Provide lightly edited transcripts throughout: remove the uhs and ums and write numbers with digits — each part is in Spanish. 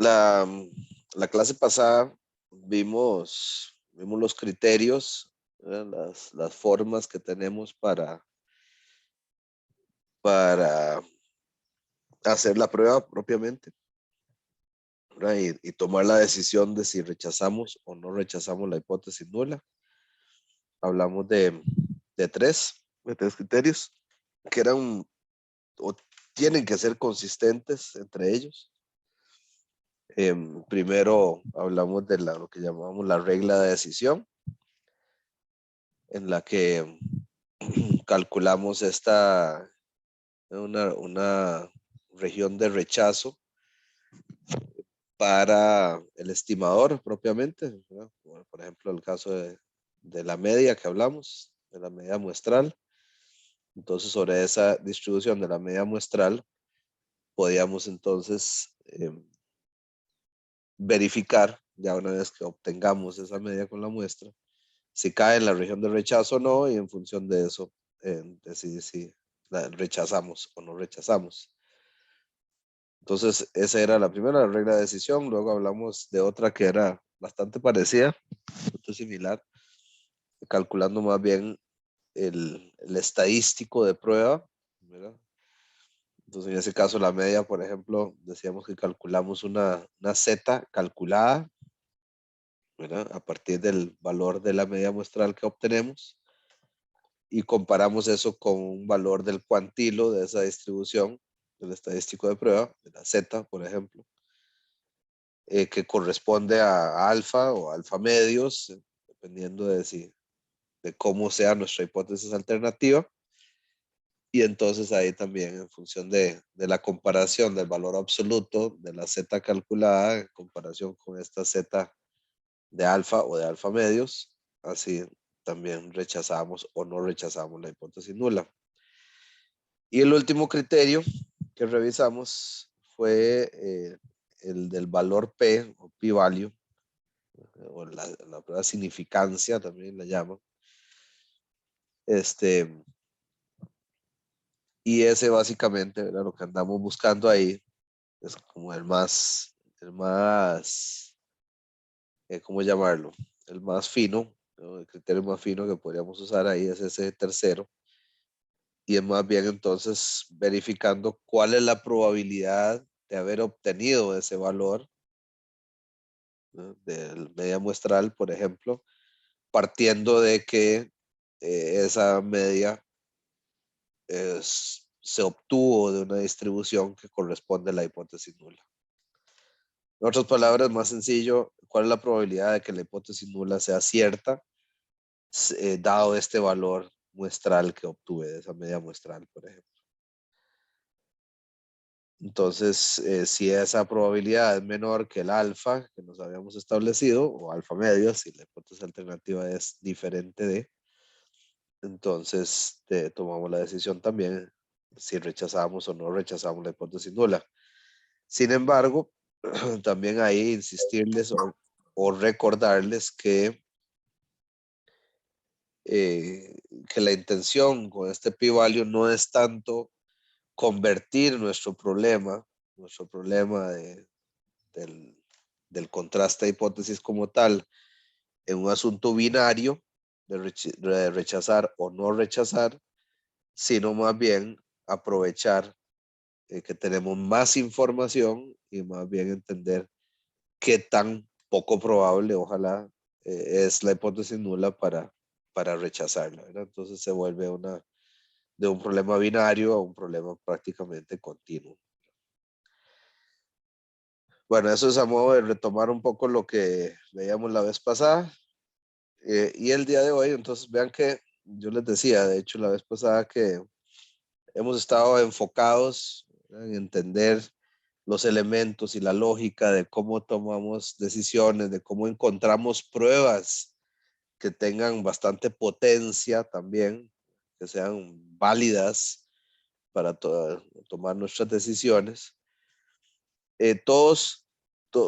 La, la clase pasada vimos los criterios, las formas que tenemos para hacer la prueba propiamente, ¿verdad? Y tomar la decisión de si rechazamos o no rechazamos la hipótesis nula. Hablamos de tres criterios que eran o tienen que ser consistentes entre ellos. Primero hablamos de lo que llamamos la regla de decisión, en la que calculamos una región de rechazo para el estimador propiamente, ¿verdad? Por ejemplo, el caso de la media que hablamos, de la media muestral. Entonces, sobre esa distribución de la media muestral, podíamos entonces verificar, ya una vez que obtengamos esa media con la muestra, si cae en la región de rechazo o no, y en función de eso, decidir si la rechazamos o no rechazamos. Entonces, esa era la primera regla de decisión. Luego hablamos de otra que era bastante parecida, bastante similar, calculando más bien el estadístico de prueba, ¿verdad? Entonces, en ese caso, la media, por ejemplo, decíamos que calculamos una Z calculada, ¿verdad? A partir del valor de la media muestral que obtenemos, y comparamos eso con un valor del cuantilo de esa distribución, del estadístico de prueba, de la Z, por ejemplo, que corresponde a alfa o alfa medios, dependiendo de cómo sea nuestra hipótesis alternativa. Y entonces ahí también, en función de la comparación del valor absoluto de la Z calculada en comparación con esta Z de alfa o de alfa medios, así también rechazamos o no rechazamos la hipótesis nula. Y el último criterio que revisamos fue el del valor P o p-value, o la prueba significancia también la llaman. Y ese básicamente, ¿verdad? Lo que andamos buscando ahí es como ¿cómo llamarlo? El más fino, ¿no? El criterio más fino que podríamos usar ahí es ese tercero. Y es más bien entonces verificando cuál es la probabilidad de haber obtenido ese valor, ¿no? Del media muestral, por ejemplo, partiendo de que esa media se obtuvo de una distribución que corresponde a la hipótesis nula. En otras palabras, más sencillo, ¿cuál es la probabilidad de que la hipótesis nula sea cierta, dado este valor muestral que obtuve de esa media muestral, por ejemplo? Entonces, si esa probabilidad es menor que el alfa que nos habíamos establecido, o alfa medio, si la hipótesis alternativa es diferente de, entonces tomamos la decisión también si rechazamos o no rechazamos la hipótesis nula. Sin embargo, también ahí insistirles o recordarles que la intención con este p-value no es tanto convertir nuestro problema del contraste de hipótesis como tal en un asunto binario de rechazar o no rechazar, sino más bien aprovechar que tenemos más información y más bien entender qué tan poco probable, ojalá, es la hipótesis nula para rechazarla, ¿verdad? Entonces se vuelve de un problema binario a un problema prácticamente continuo. Bueno, eso es a modo de retomar un poco lo que veíamos la vez pasada. Y el día de hoy, entonces vean que yo les decía, de hecho, la vez pasada que hemos estado enfocados en entender los elementos y la lógica de cómo tomamos decisiones, de cómo encontramos pruebas que tengan bastante potencia también, que sean válidas para tomar nuestras decisiones.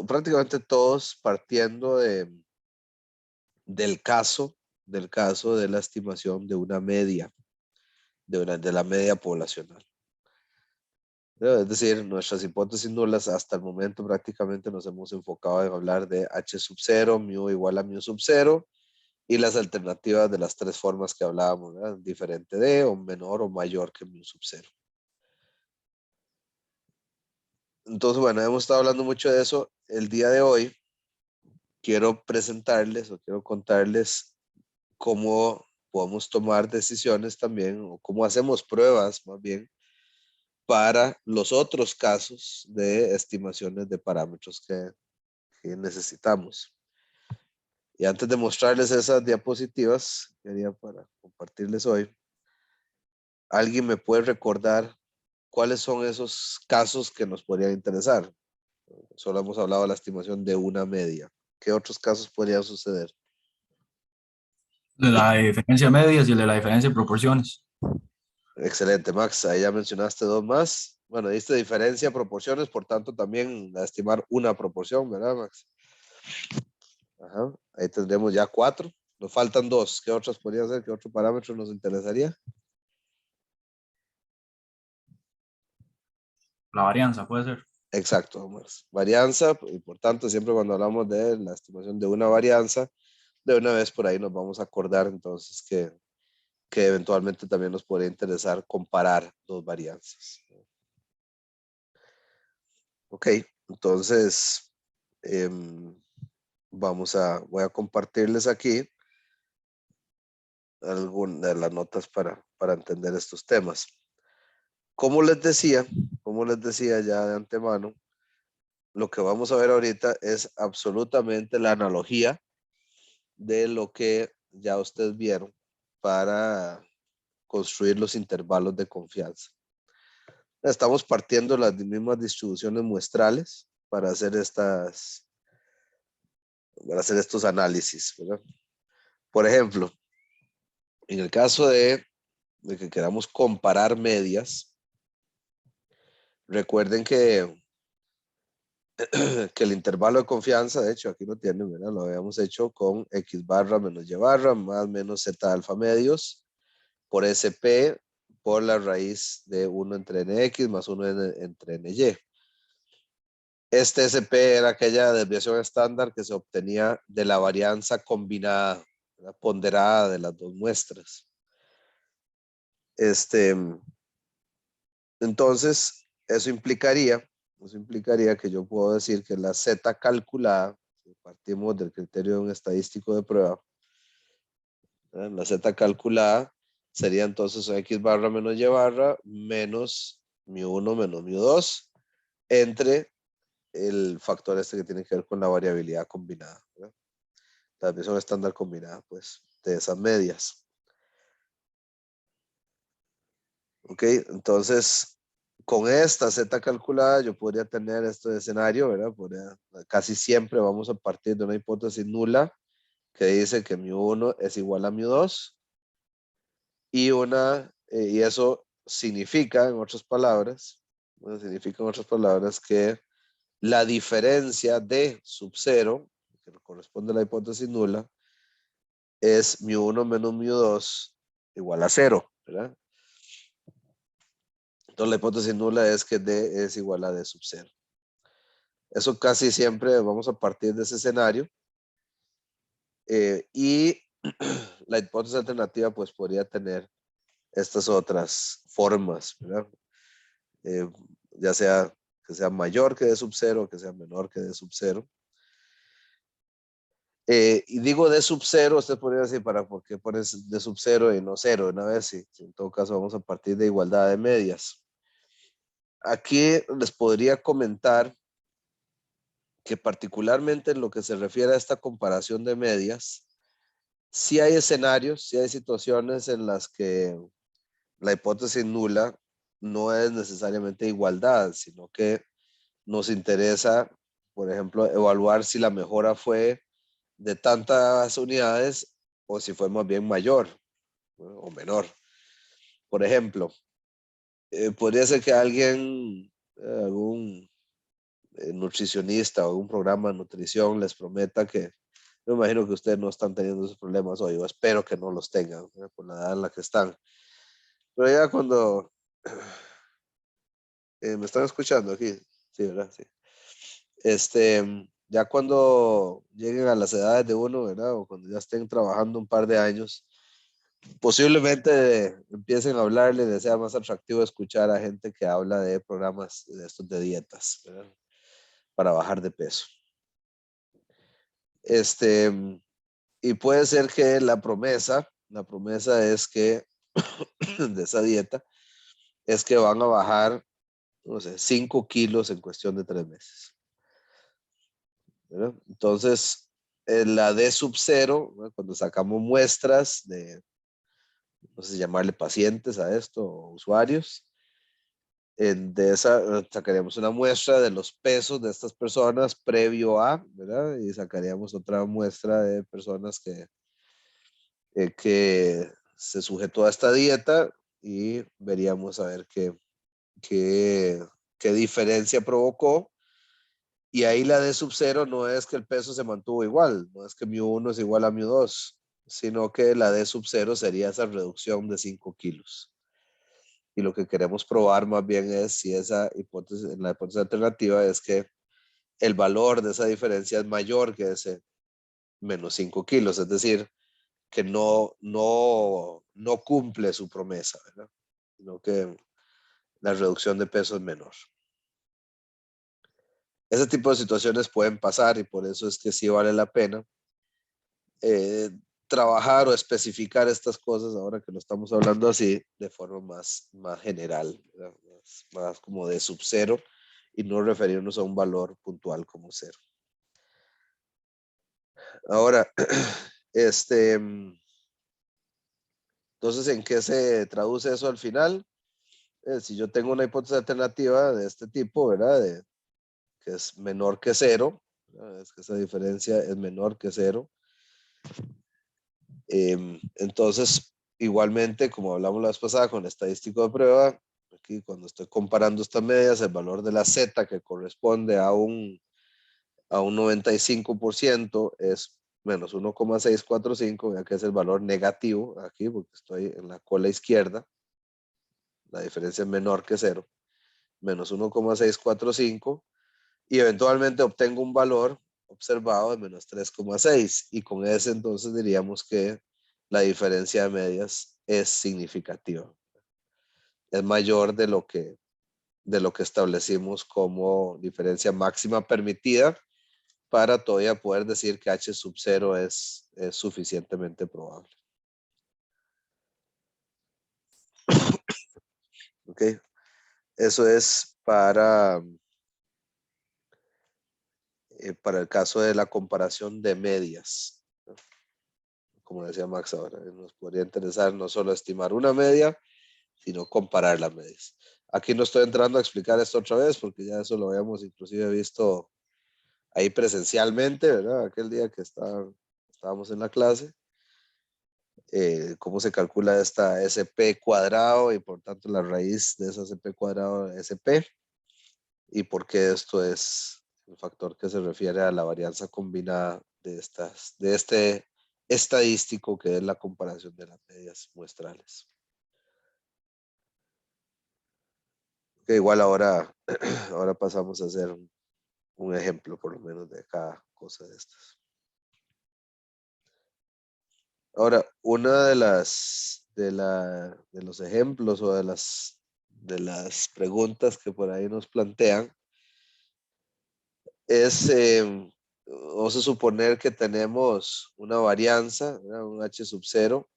Prácticamente todos partiendo del caso de la estimación de una media, de la media poblacional. Es decir, nuestras hipótesis nulas hasta el momento prácticamente nos hemos enfocado en hablar de H sub 0, mu igual a mu sub 0 y las alternativas de las tres formas que hablábamos, ¿verdad? Diferente de o menor o mayor que mu sub 0. Entonces, bueno, hemos estado hablando mucho de eso. El día de hoy quiero presentarles o quiero contarles cómo podemos tomar decisiones también o cómo hacemos pruebas más bien para los otros casos de estimaciones de parámetros que necesitamos. Y antes de mostrarles esas diapositivas, quería para compartirles hoy, ¿alguien me puede recordar cuáles son esos casos que nos podrían interesar? Solo hemos hablado de la estimación de una media. ¿Qué otros casos podrían suceder? De la diferencia de medias y el de la diferencia de proporciones. Excelente, Max. Ahí ya mencionaste dos más. Bueno, diste diferencia, proporciones, por tanto también a estimar una proporción, ¿verdad, Max? Ajá. Ahí tendremos ya 4. Nos faltan 2. ¿Qué otros podrían ser? ¿Qué otro parámetro nos interesaría? La varianza puede ser. Exacto, Max. Varianza, y por tanto, siempre cuando hablamos de la estimación de una varianza, de una vez por ahí nos vamos a acordar entonces que eventualmente también nos podría interesar comparar dos varianzas. Ok, entonces voy a compartirles aquí algunas de las notas para entender estos temas. Como les decía ya de antemano, lo que vamos a ver ahorita es absolutamente la analogía de lo que ya ustedes vieron para construir los intervalos de confianza. Estamos partiendo las mismas distribuciones muestrales para hacer estos análisis, ¿verdad? Por ejemplo, en el caso de que queramos comparar medias, recuerden que el intervalo de confianza, de hecho aquí lo tienen, ¿verdad? Lo habíamos hecho con x barra menos y barra más menos z alfa medios por sp por la raíz de 1 entre nx más 1 entre ny. Este SP era aquella desviación estándar que se obtenía de la varianza combinada, la ponderada de las dos muestras. Entonces, eso implicaría que yo puedo decir que la Z calculada, si partimos del criterio de un estadístico de prueba, la Z calculada sería entonces X barra menos Y barra menos mu1 menos mu2 entre el factor este que tiene que ver con la variabilidad combinada, ¿verdad? La desviación estándar combinada, pues, de esas medias. Ok, entonces, con esta Z calculada, yo podría tener este escenario, ¿verdad? Casi siempre vamos a partir de una hipótesis nula que dice que mu1 es igual a mu2 y eso significa, en otras palabras, que la diferencia de sub 0, que corresponde a la hipótesis nula, es mu1 menos mu2 igual a 0, ¿verdad? Entonces la hipótesis nula es que D es igual a D sub 0. Eso casi siempre vamos a partir de ese escenario. Y la hipótesis alternativa pues podría tener estas otras formas, ¿verdad? Ya sea que sea mayor que D sub 0 o que sea menor que D sub 0. Y digo D sub 0, usted podría decir, ¿por qué pones D sub 0 y no 0? Una vez, si en todo caso vamos a partir de igualdad de medias. Aquí les podría comentar que particularmente en lo que se refiere a esta comparación de medias, sí hay escenarios, sí hay situaciones en las que la hipótesis nula no es necesariamente igualdad, sino que nos interesa, por ejemplo, evaluar si la mejora fue de tantas unidades o si fue más bien mayor, ¿no? O menor. Por ejemplo, podría ser que algún nutricionista o algún programa de nutrición les prometa que, me imagino que ustedes no están teniendo esos problemas hoy, yo espero que no los tengan, por la edad en la que están. Pero ya ¿Me están escuchando aquí? Sí, ¿verdad? Sí. Ya cuando lleguen a las edades de uno, ¿verdad? O cuando ya estén trabajando un par de años, posiblemente empiecen a hablarle, les sea más atractivo escuchar a gente que habla de programas de estos de dietas, ¿verdad? Para bajar de peso. Y puede ser que la promesa es que de esa dieta es que van a bajar, no sé, 5 kilos en cuestión de 3 meses, ¿verdad? Entonces, la D sub 0, ¿verdad? Cuando sacamos muestras de, no sé, llamarle pacientes a esto, o usuarios, de esa sacaríamos una muestra de los pesos de estas personas previo a, ¿verdad? Y sacaríamos otra muestra de personas que se sujetó a esta dieta y veríamos a ver qué diferencia provocó. Y ahí la D sub 0 no es que el peso se mantuvo igual, no es que mu1 es igual a mu2, sino que la D sub 0 sería esa reducción de 5 kilos. Y lo que queremos probar más bien es si esa hipótesis, la hipótesis alternativa es que el valor de esa diferencia es mayor que ese menos 5 kilos, es decir, que no cumple su promesa, ¿verdad? Sino que la reducción de peso es menor. Ese tipo de situaciones pueden pasar y por eso es que sí vale la pena eh, trabajar o especificar estas cosas ahora que lo estamos hablando así de forma más general, más como de sub cero y no referirnos a un valor puntual como cero. Ahora, entonces, ¿en qué se traduce eso al final? Si yo tengo una hipótesis alternativa de este tipo, ¿verdad? Que es menor que cero, ¿verdad? Es que esa diferencia es menor que cero. Entonces, igualmente, como hablamos la vez pasada con el estadístico de prueba, aquí cuando estoy comparando estas medias, el valor de la Z que corresponde a un 95% es menos 1,645, ya que es el valor negativo aquí, porque estoy en la cola izquierda, la diferencia es menor que cero, menos 1,645, y eventualmente obtengo un valor observado de menos 3,6, y con ese entonces diríamos que la diferencia de medias es significativa. Es mayor de lo que establecimos como diferencia máxima permitida para todavía poder decir que H sub 0 es suficientemente probable. ¿Ok? Eso es para el caso de la comparación de medias. Como decía Max ahora, nos podría interesar no solo estimar una media, sino comparar las medias. Aquí no estoy entrando a explicar esto otra vez, porque ya eso lo habíamos inclusive visto ahí presencialmente, ¿verdad? Aquel día que estábamos en la clase, cómo se calcula esta SP cuadrado y por tanto la raíz de esa SP cuadrado SP, y por qué esto es un factor que se refiere a la varianza combinada de este estadístico que es la comparación de las medias muestrales. Que igual ahora pasamos a hacer un ejemplo por lo menos de cada cosa de estas. Ahora, una de los ejemplos o de las preguntas que por ahí nos plantean es, vamos a suponer que tenemos una varianza, ¿verdad? Un H sub 0.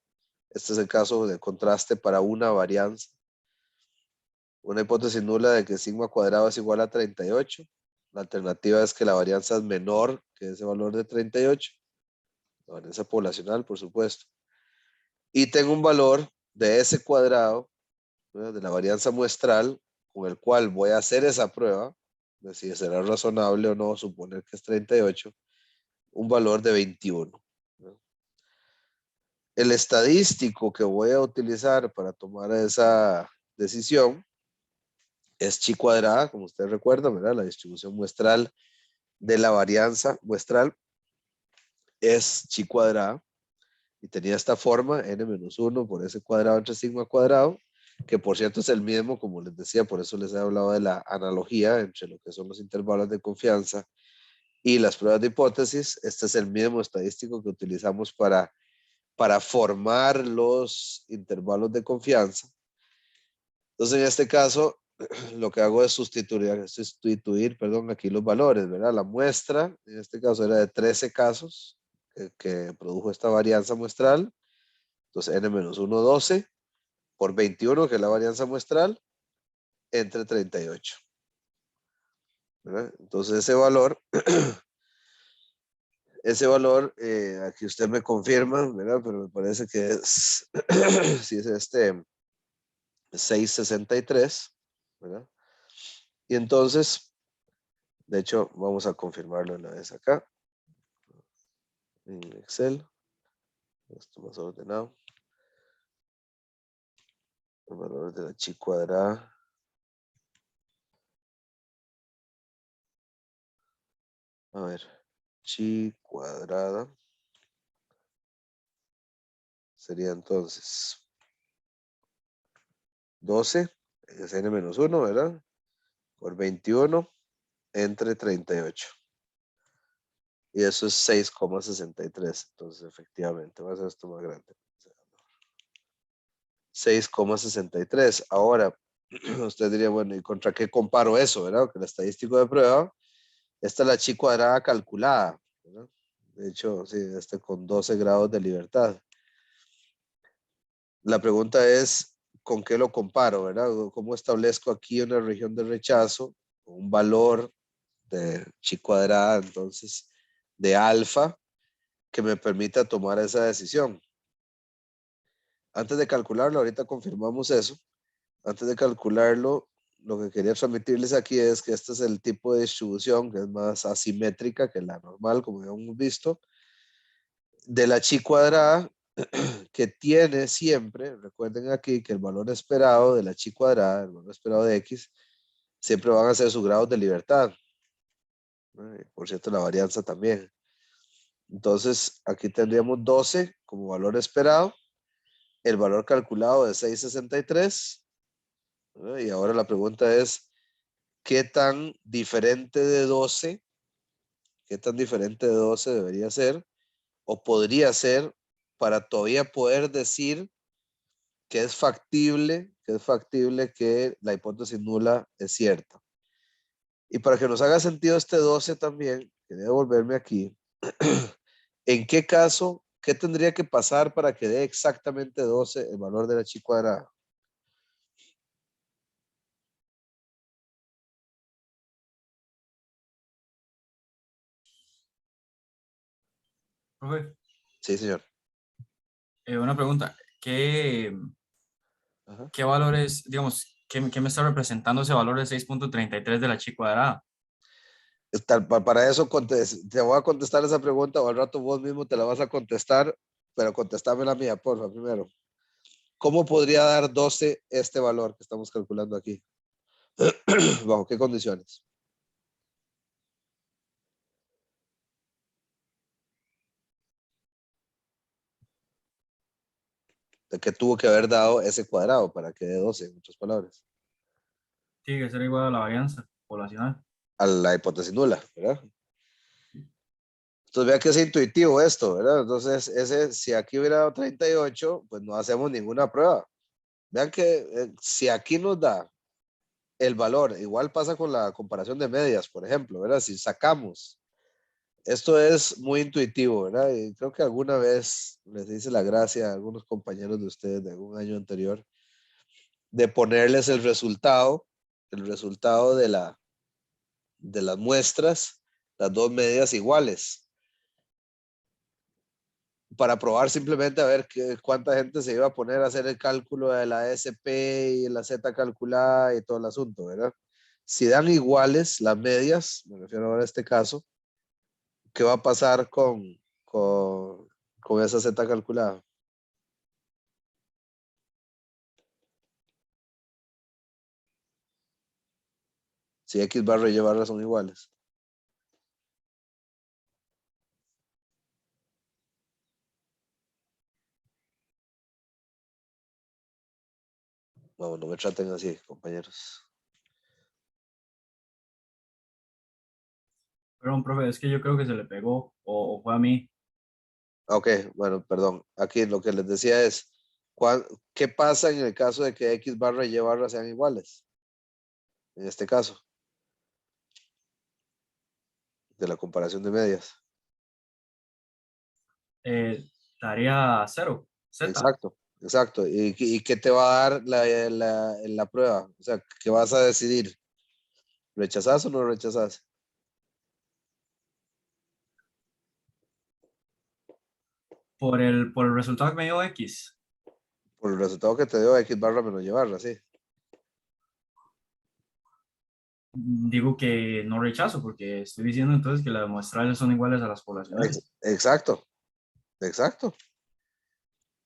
Este es el caso de contraste para una varianza. Una hipótesis nula de que sigma cuadrado es igual a 38. La alternativa es que la varianza es menor que ese valor de 38. La varianza poblacional, por supuesto. Y tengo un valor de ese cuadrado, ¿verdad? De la varianza muestral, con el cual voy a hacer esa prueba, de si será razonable o no suponer que es 38, un valor de 21. ¿No? El estadístico que voy a utilizar para tomar esa decisión es chi cuadrada, como ustedes recuerdan, ¿verdad? La distribución muestral de la varianza muestral es chi cuadrada y tenía esta forma, n-1 por s cuadrado entre sigma cuadrado, que por cierto es el mismo, como les decía, por eso les he hablado de la analogía entre lo que son los intervalos de confianza y las pruebas de hipótesis. Este es el mismo estadístico que utilizamos para formar los intervalos de confianza. Entonces, en este caso, lo que hago es sustituir, perdón, aquí los valores, ¿verdad? La muestra, en este caso era de 13 casos que produjo esta varianza muestral. Entonces, n-1, 12 por 21, que es la varianza muestral, entre 38. ¿Verdad? Entonces, ese valor, aquí usted me confirma, ¿verdad? Pero me parece que es, si es 663, ¿verdad? Y entonces, de hecho, vamos a confirmarlo una vez acá, en Excel. Esto más ordenado. El valor de la chi cuadrada. A ver, chi cuadrada sería entonces 12, es n-1, ¿verdad? Por 21 entre 38. Y eso es 6,63. Entonces, efectivamente, va a ser esto más grande. 6,63. Ahora, usted diría, bueno, ¿y contra qué comparo eso, verdad? Que el estadístico de prueba, esta es la chi cuadrada calculada, ¿verdad? De hecho, sí, con 12 grados de libertad. La pregunta es, ¿con qué lo comparo, verdad? ¿Cómo establezco aquí una región de rechazo, un valor de chi cuadrada, entonces, de alfa, que me permita tomar esa decisión? Antes de calcularlo, ahorita confirmamos eso. Antes de calcularlo, lo que quería transmitirles aquí es que este es el tipo de distribución que es más asimétrica que la normal, como ya hemos visto, de la chi cuadrada, que tiene siempre, recuerden aquí que el valor esperado de la chi cuadrada, el valor esperado de x, siempre van a ser sus grados de libertad. Por cierto, la varianza también. Entonces, aquí tendríamos 12 como valor esperado, el valor calculado de 663. Y ahora la pregunta es, ¿qué tan diferente de 12? ¿Qué tan diferente de 12 debería ser o podría ser para todavía poder decir que la hipótesis nula es cierta? Y para que nos haga sentido este 12 también, quería volverme aquí. ¿En qué caso, qué tendría que pasar para que dé exactamente 12 el valor de la chi cuadrada? Profe, Sí, señor. una pregunta. Ajá. ¿Qué valores, digamos, qué me está representando ese valor de 6,33 de la chi cuadrada? Para eso te voy a contestar esa pregunta o al rato vos mismo te la vas a contestar, pero contéstame la mía, porfa, primero. ¿Cómo podría dar 12 este valor que estamos calculando aquí? ¿Bajo qué condiciones? ¿De qué tuvo que haber dado ese cuadrado para que dé 12, en otras palabras? Tiene que ser igual a la varianza poblacional. A la hipótesis nula, ¿verdad? Entonces vea que es intuitivo esto, ¿verdad? Entonces, si aquí hubiera dado 38, pues no hacemos ninguna prueba. Vean que si aquí nos da el valor, igual pasa con la comparación de medias, por ejemplo, ¿verdad? Si sacamos, esto es muy intuitivo, ¿verdad? Y creo que alguna vez les hice la gracia a algunos compañeros de ustedes de algún año anterior, de ponerles el resultado de las muestras, las dos medidas iguales, para probar simplemente a ver cuánta gente se iba a poner a hacer el cálculo de la SP y la Z calculada y todo el asunto, ¿verdad? Si dan iguales las medias, me refiero ahora a este caso, ¿qué va a pasar con esa Z calculada? Si X barra y Y barra son iguales. No, no me traten así, compañeros. Perdón, profe, es que yo creo que se le pegó o fue a mí. Ok, bueno, perdón. Aquí lo que les decía es, ¿qué pasa en el caso de que X barra y Y barra sean iguales? En este caso, de la comparación de medias. Tarea cero, Z. Exacto, exacto. ¿Y qué te va a dar la prueba? O sea, ¿qué vas a decidir? ¿Rechazas o no rechazas? Por el resultado que me dio X. Por el resultado que te dio X barra menos Y barra, sí. Digo que no rechazo porque estoy diciendo entonces que las muestrales son iguales a las poblacionales. Exacto, exacto.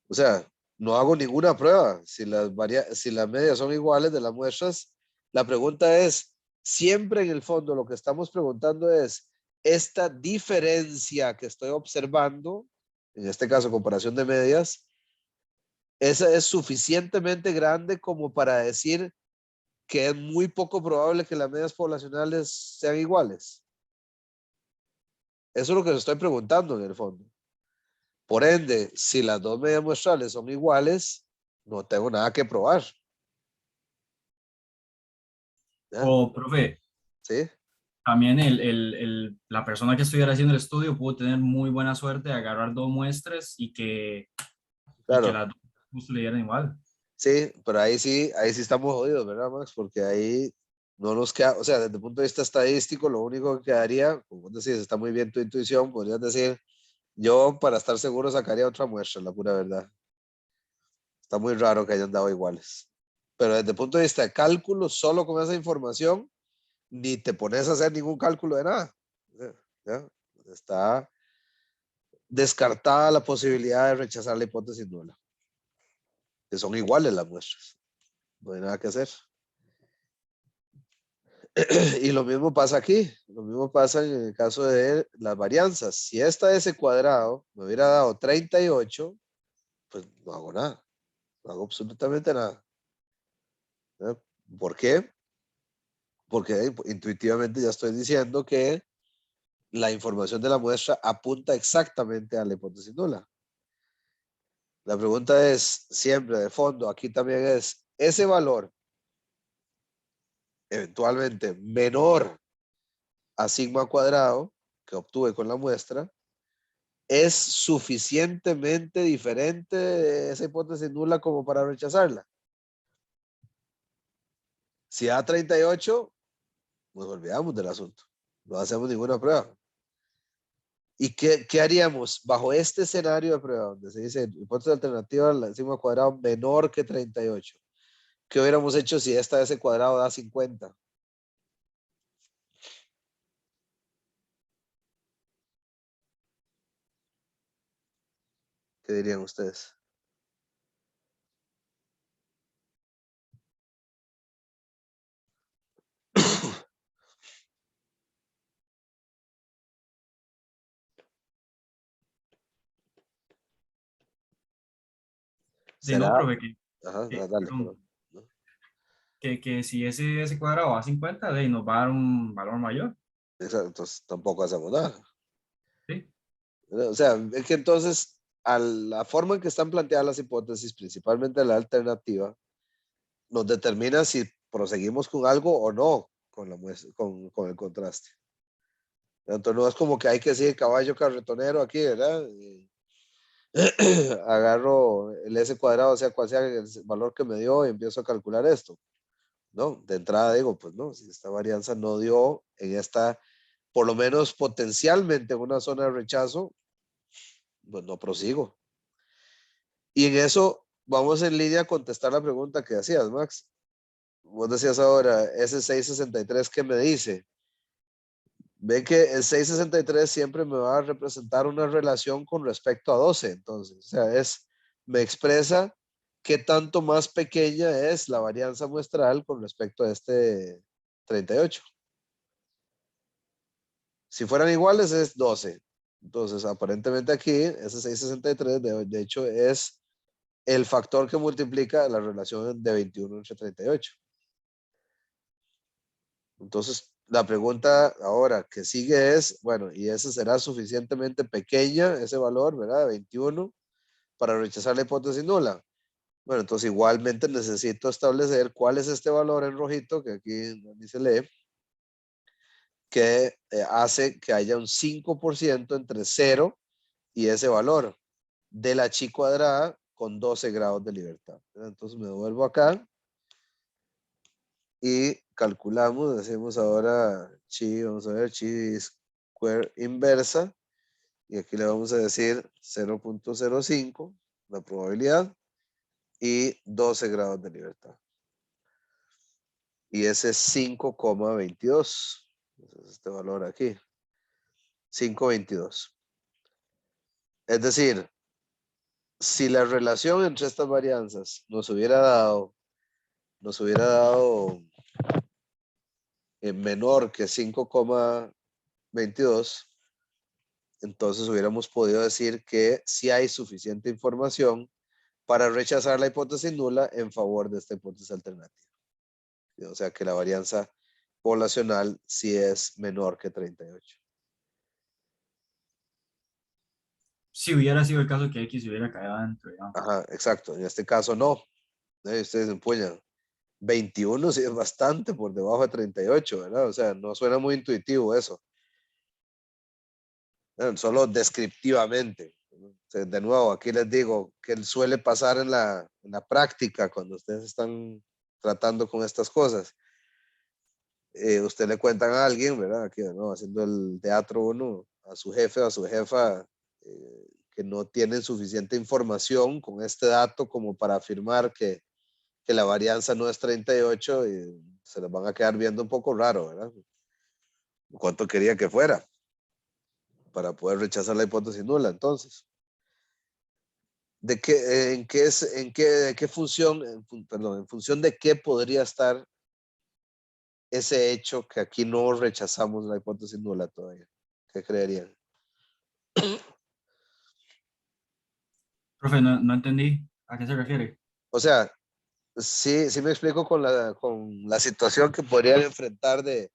O sea, no hago ninguna prueba. Si las medias son iguales de las muestras, la pregunta es, siempre en el fondo lo que estamos preguntando es, esta diferencia que estoy observando, en este caso comparación de medias, esa es suficientemente grande como para decir que es muy poco probable que las medias poblacionales sean iguales. Eso es lo que estoy preguntando en el fondo. Por ende, si las dos medias muestrales son iguales, no tengo nada que probar. ¿Ya? O, profe, ¿Sí? también la persona que estuviera haciendo el estudio pudo tener muy buena suerte de agarrar dos muestras y que Claro. las dos justo le dieran igual. Sí, pero ahí sí estamos jodidos, ¿verdad, Max? Porque ahí no nos queda, o sea, desde el punto de vista estadístico, lo único que quedaría, como vos decís, está muy bien tu intuición, podrías decir, yo para estar seguro sacaría otra muestra, la pura verdad. Está muy raro que hayan dado iguales. Pero desde el punto de vista de cálculo, solo con esa información, ni te pones a hacer ningún cálculo de nada. ¿Ya? Está descartada la posibilidad de rechazar la hipótesis nula, que son iguales las muestras. No hay nada que hacer. Y lo mismo pasa aquí, lo mismo pasa en el caso de las varianzas. Si esta S cuadrado me hubiera dado 38, pues no hago nada, no hago absolutamente nada. ¿Eh? ¿Por qué? Porque intuitivamente ya estoy diciendo que la información de la muestra apunta exactamente a la hipótesis nula. La pregunta es siempre de fondo, aquí también es, ese valor eventualmente menor a sigma cuadrado que obtuve con la muestra, es suficientemente diferente de esa hipótesis nula como para rechazarla. Si da 38, nos olvidamos del asunto. No hacemos ninguna prueba. ¿Y qué haríamos bajo este escenario de prueba, donde se dice hipótesis alternativa al sigma cuadrado menor que 38? ¿Qué hubiéramos hecho si esta de ese cuadrado da 50? ¿Qué dirían ustedes? De no, ¿Será? profe, Ajá, dale, perdón, perdón. ¿No? que si ese cuadrado va a 50, de ahí nos va a dar un valor mayor. Exacto, entonces tampoco hacemos nada. ¿Sí? O sea, es que entonces, a la forma en que están planteadas las hipótesis, principalmente la alternativa, nos determina si proseguimos con algo o no con, con el contraste. Entonces no es como que hay que seguir caballo carretonero aquí, ¿verdad? Agarro el S cuadrado, sea cual sea el valor que me dio, y empiezo a calcular esto. No, de entrada digo, pues no, si esta varianza no dio en esta, por lo menos potencialmente en una zona de rechazo, pues no prosigo. Y en eso vamos en línea a contestar la pregunta que hacías, Max. Vos decías ahora, ese 663, ¿qué me dice? Ven que el 663 siempre me va a representar una relación con respecto a 12, entonces, o sea, me expresa qué tanto más pequeña es la varianza muestral con respecto a este 38. Si fueran iguales es 12. Entonces, aparentemente aquí, ese 663, de hecho, es el factor que multiplica la relación de 21 entre 38. Entonces, la pregunta ahora que sigue es, bueno, ¿y ese será suficientemente pequeña, ese valor, ¿verdad? 21, para rechazar la hipótesis nula? Bueno, entonces igualmente necesito establecer cuál es este valor en rojito, que aquí ni se lee, que hace que haya un 5% entre 0 y ese valor de la chi cuadrada con 12 grados de libertad. Entonces me devuelvo acá y calculamos, decimos ahora chi, vamos a ver, chi square inversa, y aquí le vamos a decir 0.05, la probabilidad, y 12 grados de libertad. Y ese es 5,22. Este valor aquí. 5,22. Es decir, si la relación entre estas varianzas nos hubiera dado menor que 5,22, entonces hubiéramos podido decir que sí hay suficiente información para rechazar la hipótesis nula en favor de esta hipótesis alternativa. O sea que la varianza poblacional sí es menor que 38. Si hubiera sido el caso que X hubiera caído adentro, digamos. Ajá, exacto. En este caso no. Ustedes empuñan. 21 sí es bastante por debajo de 38, ¿verdad? O sea, no suena muy intuitivo eso. Solo descriptivamente. O sea, de nuevo, aquí les digo que suele pasar en la práctica cuando ustedes están tratando con estas cosas. Usted le cuentan a alguien, ¿verdad? Aquí, ¿no? Haciendo el teatro uno, a su jefe o a su jefa, que no tienen suficiente información con este dato como para afirmar que la varianza no es 38 y se les van a quedar viendo un poco raro, ¿verdad? ¿Cuánto quería que fuera para poder rechazar la hipótesis nula? Entonces, ¿de qué función, perdón, en función de qué podría estar ese hecho que aquí no rechazamos la hipótesis nula todavía? ¿Qué creerían? Profe, no entendí a qué se refiere. O sea, sí me explico con la situación que podrían enfrentar de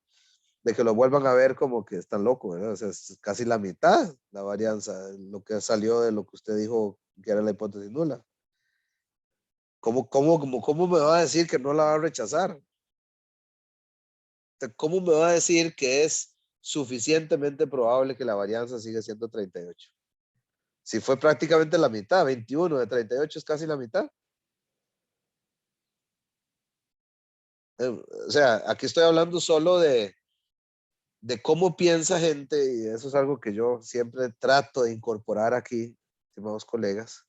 que lo vuelvan a ver como que están locos, ¿verdad? O sea, es casi la mitad la varianza, lo que salió de lo que usted dijo que era la hipótesis nula. ¿Cómo me va a decir que no la va a rechazar? ¿Cómo me va a decir que es suficientemente probable que la varianza siga siendo 38? Si fue prácticamente la mitad, 21 de 38 es casi la mitad. O sea, aquí estoy hablando solo de cómo piensa gente, y eso es algo que yo siempre trato de incorporar aquí, estimados colegas,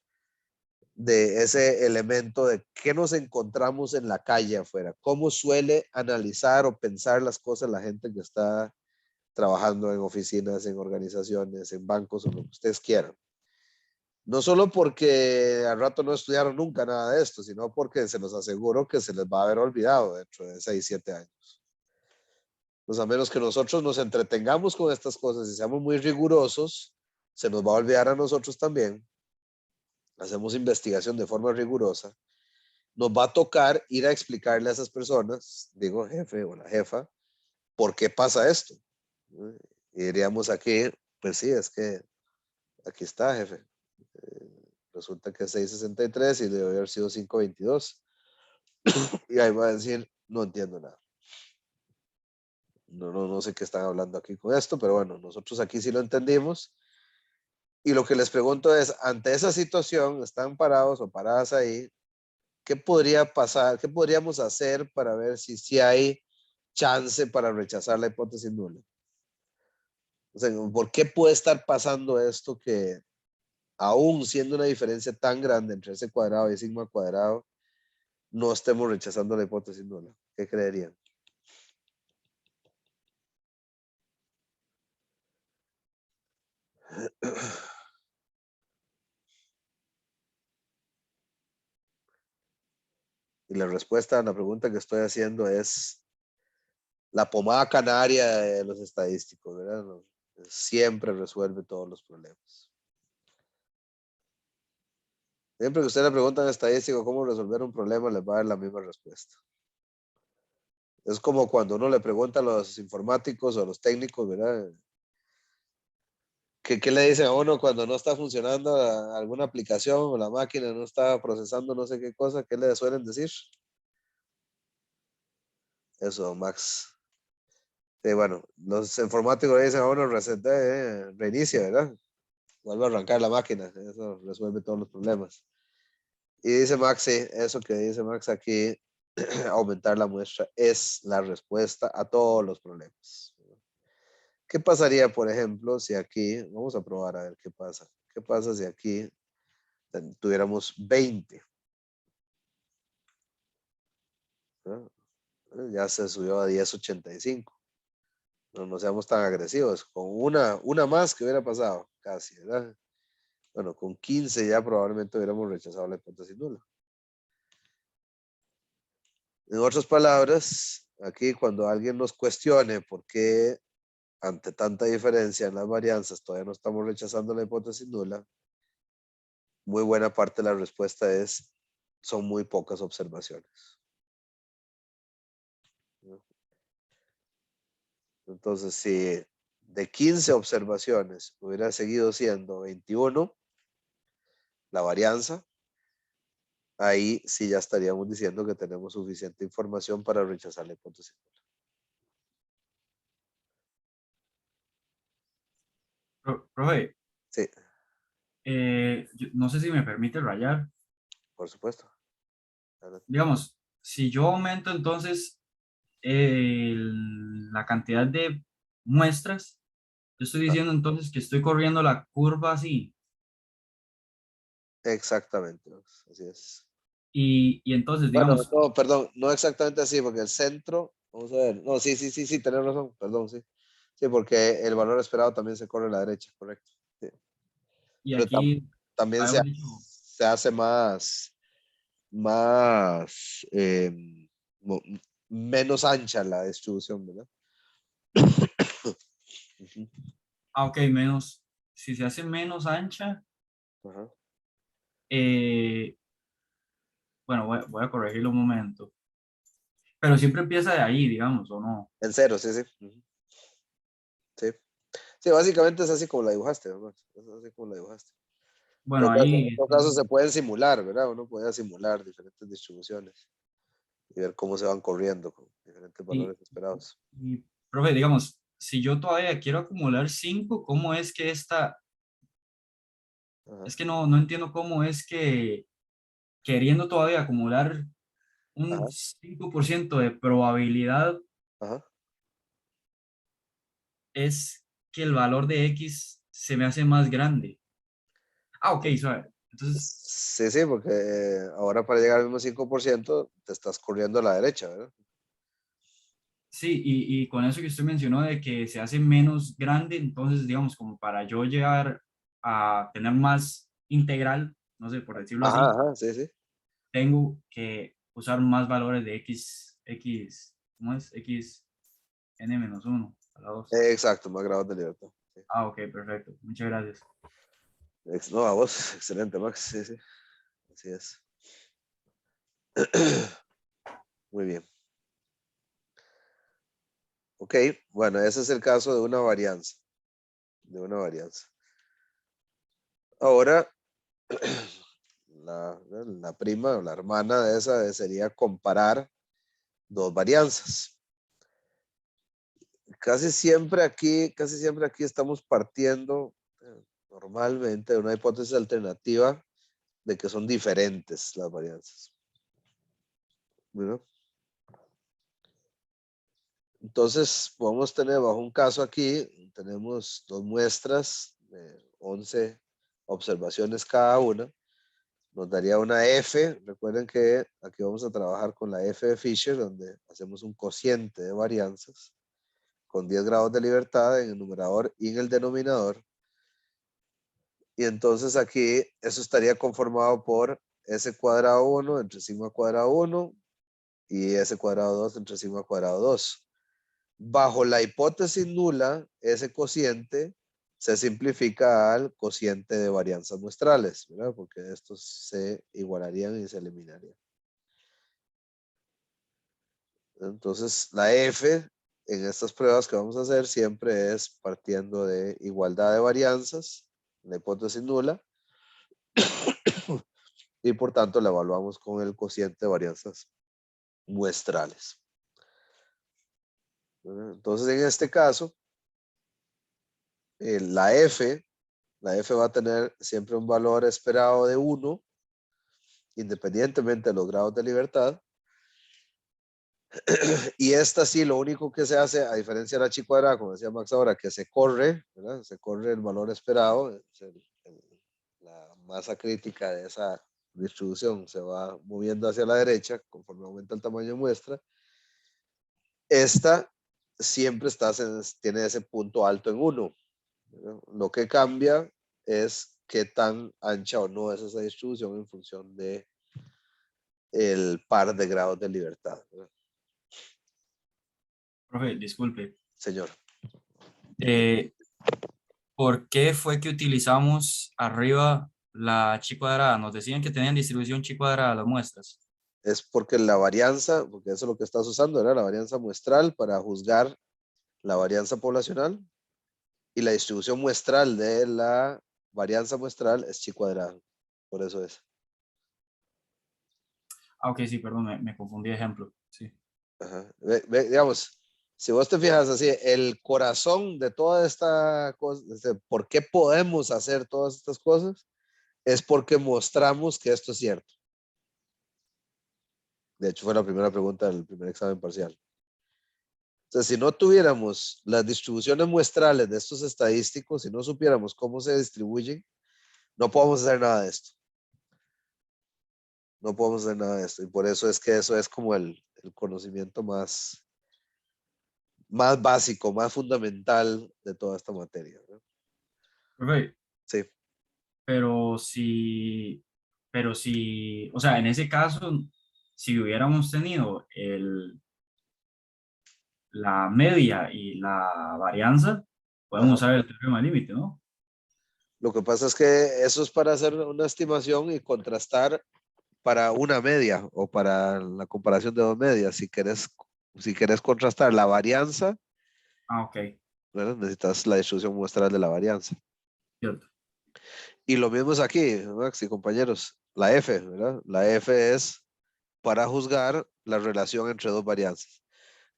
de ese elemento de qué nos encontramos en la calle afuera, cómo suele analizar o pensar las cosas la gente que está trabajando en oficinas, en organizaciones, en bancos o lo que ustedes quieran. No solo porque al rato no estudiaron nunca nada de esto, sino porque se los aseguro que se les va a haber olvidado dentro de 6, 7 años. Pues a menos que nosotros nos entretengamos con estas cosas y seamos muy rigurosos, se nos va a olvidar a nosotros también. Hacemos investigación de forma rigurosa. Nos va a tocar ir a explicarle a esas personas, digo jefe o la jefa, por qué pasa esto. Y diríamos aquí, pues sí, es que aquí está, jefe. Resulta que es 6,63 y debe haber sido 5,22. Y ahí va a decir, no entiendo nada. No sé qué están hablando aquí con esto, pero bueno, nosotros aquí sí lo entendimos. Y lo que les pregunto es, ante esa situación, están parados o paradas ahí, ¿qué podría pasar? ¿Qué podríamos hacer para ver si hay chance para rechazar la hipótesis nula? O sea, ¿por qué puede estar pasando esto que aún siendo una diferencia tan grande entre ese cuadrado y sigma cuadrado, no estemos rechazando la hipótesis nula? ¿Qué creerían? Y la respuesta a la pregunta que estoy haciendo es la pomada canaria de los estadísticos, ¿verdad? Siempre resuelve todos los problemas. Siempre que usted le pregunta en estadístico cómo resolver un problema, les va a dar la misma respuesta. Es como cuando uno le pregunta a los informáticos o a los técnicos, ¿verdad? ¿Qué le dicen a uno cuando no está funcionando alguna aplicación o la máquina no está procesando no sé qué cosa? ¿Qué le suelen decir? Eso, Max. Bueno, los informáticos le dicen a uno, reinicia, ¿verdad? Vuelve a arrancar la máquina. Eso resuelve todos los problemas. Y dice Max, sí, eso que dice Max aquí, aumentar la muestra es la respuesta a todos los problemas. ¿Qué pasaría, por ejemplo, si aquí, vamos a probar a ver qué pasa? ¿Qué pasa si aquí tuviéramos 20? ¿No? Ya se subió a 10.85. No seamos tan agresivos. Con una más que hubiera pasado, casi, ¿verdad? Bueno, con 15 ya probablemente hubiéramos rechazado la hipótesis nula. En otras palabras, aquí cuando alguien nos cuestione por qué ante tanta diferencia en las varianzas todavía no estamos rechazando la hipótesis nula, muy buena parte de la respuesta es, son muy pocas observaciones. Entonces, si de 15 observaciones hubiera seguido siendo 21, la varianza, ahí sí ya estaríamos diciendo que tenemos suficiente información para rechazar la hipótesis nula. Profe, Sí, no sé si me permite rayar. por supuesto. Adelante. Digamos, si yo aumento entonces la cantidad de muestras, yo estoy Ah, diciendo entonces que estoy corriendo la curva así. exactamente, así es. Y entonces, Bueno, digamos, no, perdón, no exactamente así, porque el centro, vamos a ver, no, sí, tenés razón, perdón, sí. Sí, porque el valor esperado también se corre a la derecha, correcto. Sí. y Pero aquí también habíamos dicho, se hace más, mo- menos ancha la distribución, ¿verdad? Ujú. ok, menos, si se hace menos ancha, Ajá. eh, bueno, voy a corregirlo un momento, pero siempre empieza de ahí, digamos, ¿o no? En cero, sí, sí. Ujú. Sí. Sí, básicamente es así como la dibujaste, ¿verdad? Es así como la dibujaste. Bueno, En ahí, todo caso se pueden simular, ¿verdad? Uno puede simular diferentes distribuciones y ver cómo se van corriendo con diferentes y, valores esperados. y, profe, digamos, si yo todavía quiero acumular 5, ¿cómo es que Ajá, es que no entiendo cómo es que queriendo todavía acumular un ajá, 5% de probabilidad ajá. es que el valor de X se me hace más grande? Ah, ok, suave. Entonces, Sí, sí, porque ahora para llegar al mismo 5% te estás corriendo a la derecha, ¿verdad? sí, y con eso que usted mencionó de que se hace menos grande, entonces, digamos, como para yo llegar a tener más integral, no sé, por decirlo Ajá, así, ajá, sí, sí. tengo que usar más valores de ¿cómo es? X n-1 a la 2. Exacto, más grados de libertad. Sí. Ah, ok, perfecto. Muchas gracias. No, a vos, excelente, Max. Sí, sí, así es. Muy bien. Ok, bueno, ese es el caso de una varianza. De una varianza. Ahora, la prima o la hermana de esa sería comparar dos varianzas. Casi siempre aquí estamos partiendo normalmente de una hipótesis alternativa de que son diferentes las varianzas. ¿Verdad? Entonces, podemos tener bajo un caso aquí, tenemos dos muestras de 11 observaciones cada una. Nos daría una F. Recuerden que aquí vamos a trabajar con la F de Fisher, donde hacemos un cociente de varianzas con 10 grados de libertad en el numerador y en el denominador. Y entonces aquí eso estaría conformado por S cuadrado 1 entre sigma cuadrado 1 y S cuadrado 2 entre sigma cuadrado 2. Bajo la hipótesis nula, ese cociente se simplifica al cociente de varianzas muestrales, ¿verdad? Porque estos se igualarían y se eliminarían. Entonces, la F en estas pruebas que vamos a hacer siempre es partiendo de igualdad de varianzas, la hipótesis nula, y por tanto la evaluamos con el cociente de varianzas muestrales. Entonces, en este caso, la F va a tener siempre un valor esperado de 1, independientemente de los grados de libertad. Y esta sí, lo único que se hace, a diferencia de la chi cuadrada, como decía Max ahora, que se corre, ¿verdad? Se corre el valor esperado, la masa crítica de esa distribución se va moviendo hacia la derecha conforme aumenta el tamaño de muestra. Esta siempre tiene ese punto alto en 1. Lo que cambia es qué tan ancha o no es esa distribución en función de el par de grados de libertad, ¿verdad? Profe, disculpe. Señor. ¿Por qué fue que utilizamos arriba la chi cuadrada? Nos decían que tenían distribución chi cuadrada las muestras. Es porque la varianza, porque eso es lo que estás usando, ¿verdad? La varianza muestral para juzgar la varianza poblacional, y la distribución muestral de la varianza muestral es chi cuadrada. Por eso es. Ah, ok, sí, perdón, me confundí de ejemplo. Sí. Ajá. Digamos, si vos te fijas así, el corazón de toda esta cosa, ¿por qué podemos hacer todas estas cosas? Es porque mostramos que esto es cierto. De hecho, fue la primera pregunta del primer examen parcial. Entonces, si no tuviéramos las distribuciones muestrales de estos estadísticos, si no supiéramos cómo se distribuyen, no podemos hacer nada de esto. No podemos hacer nada de esto. Y por eso es que eso es como el conocimiento más básico, más fundamental de toda esta materia, ¿no? Profe, Sí. pero si, o sea, en ese caso, si hubiéramos tenido la media y la varianza, podemos Ajá. usar el teorema del límite, ¿no? Lo que pasa es que eso es para hacer una estimación y contrastar para una media o para la comparación de dos medias. Si querés contrastar la varianza, Ah, ok, ¿verdad? Necesitas la distribución muestral de la varianza. cierto. Y lo mismo es aquí, Max y compañeros. La F, ¿verdad? La F es para juzgar la relación entre dos varianzas.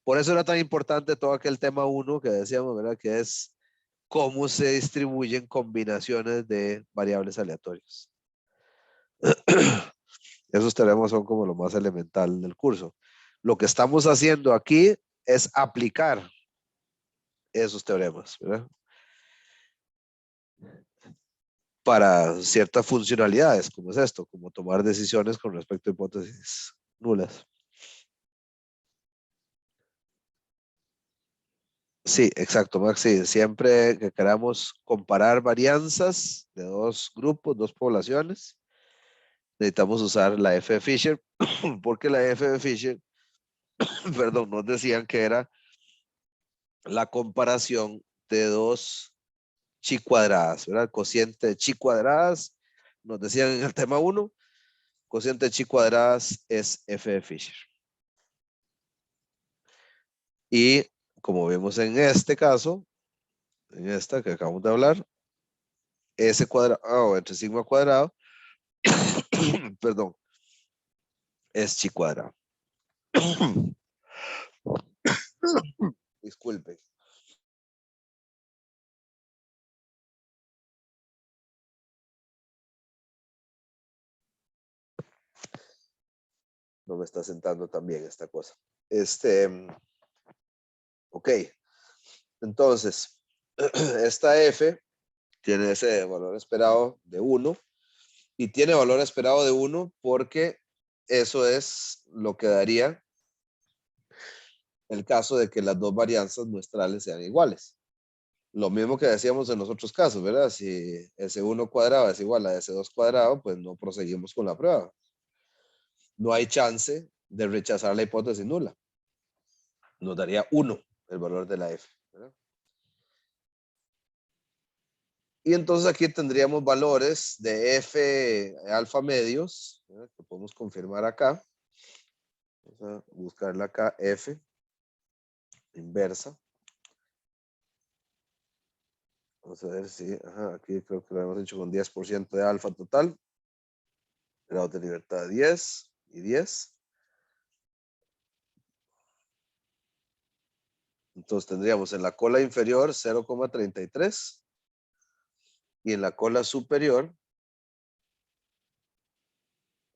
Por eso era tan importante todo aquel tema 1 que decíamos, ¿verdad? Que es cómo se distribuyen combinaciones de variables aleatorias. Esos teoremas son como lo más elemental del curso. Lo que estamos haciendo aquí es aplicar esos teoremas, ¿verdad? Para ciertas funcionalidades, como es esto, como tomar decisiones con respecto a hipótesis nulas. Sí, exacto, Max. Sí, siempre que queramos comparar varianzas de dos grupos, dos poblaciones, necesitamos usar la F de Fisher, porque la F de Fisher, perdón, nos decían que era la comparación de dos chi cuadradas, ¿verdad? Cociente de chi cuadradas, nos decían en el tema 1, cociente de chi cuadradas es F de Fisher. Y como vemos en este caso, en esta que acabamos de hablar, S cuadrado entre sigma cuadrado, perdón, es chi cuadrado. Disculpe. No me está sentando tan bien esta cosa. Ok. Entonces, esta F tiene ese valor esperado de 1 y tiene valor esperado de 1 porque eso es lo que daría el caso de que las dos varianzas muestrales sean iguales. Lo mismo que decíamos en los otros casos, ¿verdad? Si S1 cuadrado es igual a S2 cuadrado, pues no proseguimos con la prueba. No hay chance de rechazar la hipótesis nula. Nos daría 1 el valor de la F, ¿verdad? Y entonces aquí tendríamos valores de F alfa medios, ¿verdad? Que podemos confirmar acá. Vamos a buscarla acá, F inversa. Vamos a ver si, aquí creo que lo hemos hecho con 10% de alfa total. Grado de libertad 10 y 10. Entonces tendríamos en la cola inferior 0,33 y en la cola superior,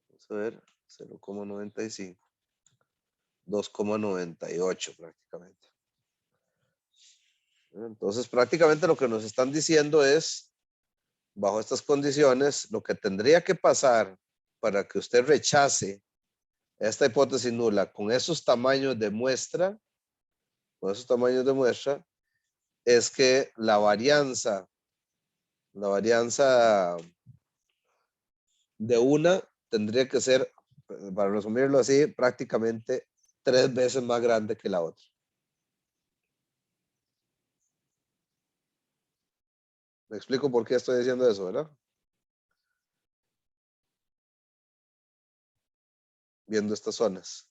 vamos a ver, 0,95, 2,98 prácticamente. Entonces prácticamente lo que nos están diciendo es, bajo estas condiciones, lo que tendría que pasar para que usted rechace esta hipótesis nula con esos tamaños de muestra, es que la varianza de una tendría que ser, para resumirlo así, prácticamente 3 veces más grande que la otra. Me explico por qué estoy diciendo eso, ¿verdad? Viendo estas zonas.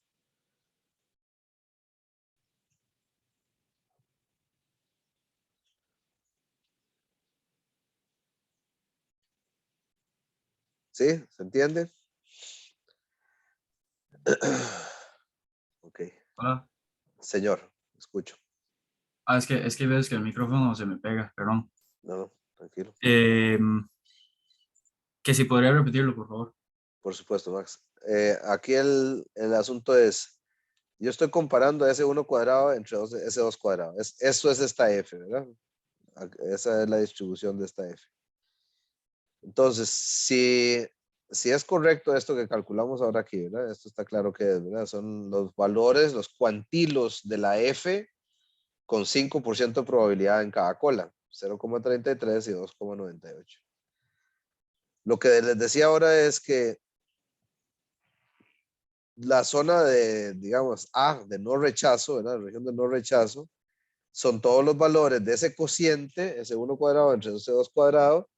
¿Sí? ¿Se entiende? Ok. Hola. Señor, escucho. Es que ves que el micrófono se me pega, perdón. No, no, tranquilo. Que si podría repetirlo, por favor. Por supuesto, Max. Aquí el asunto es, yo estoy comparando ese 1 cuadrado entre ese 2 cuadrado. Eso es esta F, ¿verdad? Esa es la distribución de esta F. Entonces, si es correcto esto que calculamos ahora aquí, ¿verdad? Esto está claro que es, ¿verdad? Son los valores, los cuantilos de la F con 5% de probabilidad en cada cola, 0,33 y 2,98. Lo que les decía ahora es que la zona de, digamos, A, de no rechazo, ¿verdad? La región de no rechazo, son todos los valores de ese cociente, ese 1 cuadrado entre ese 2 cuadrado,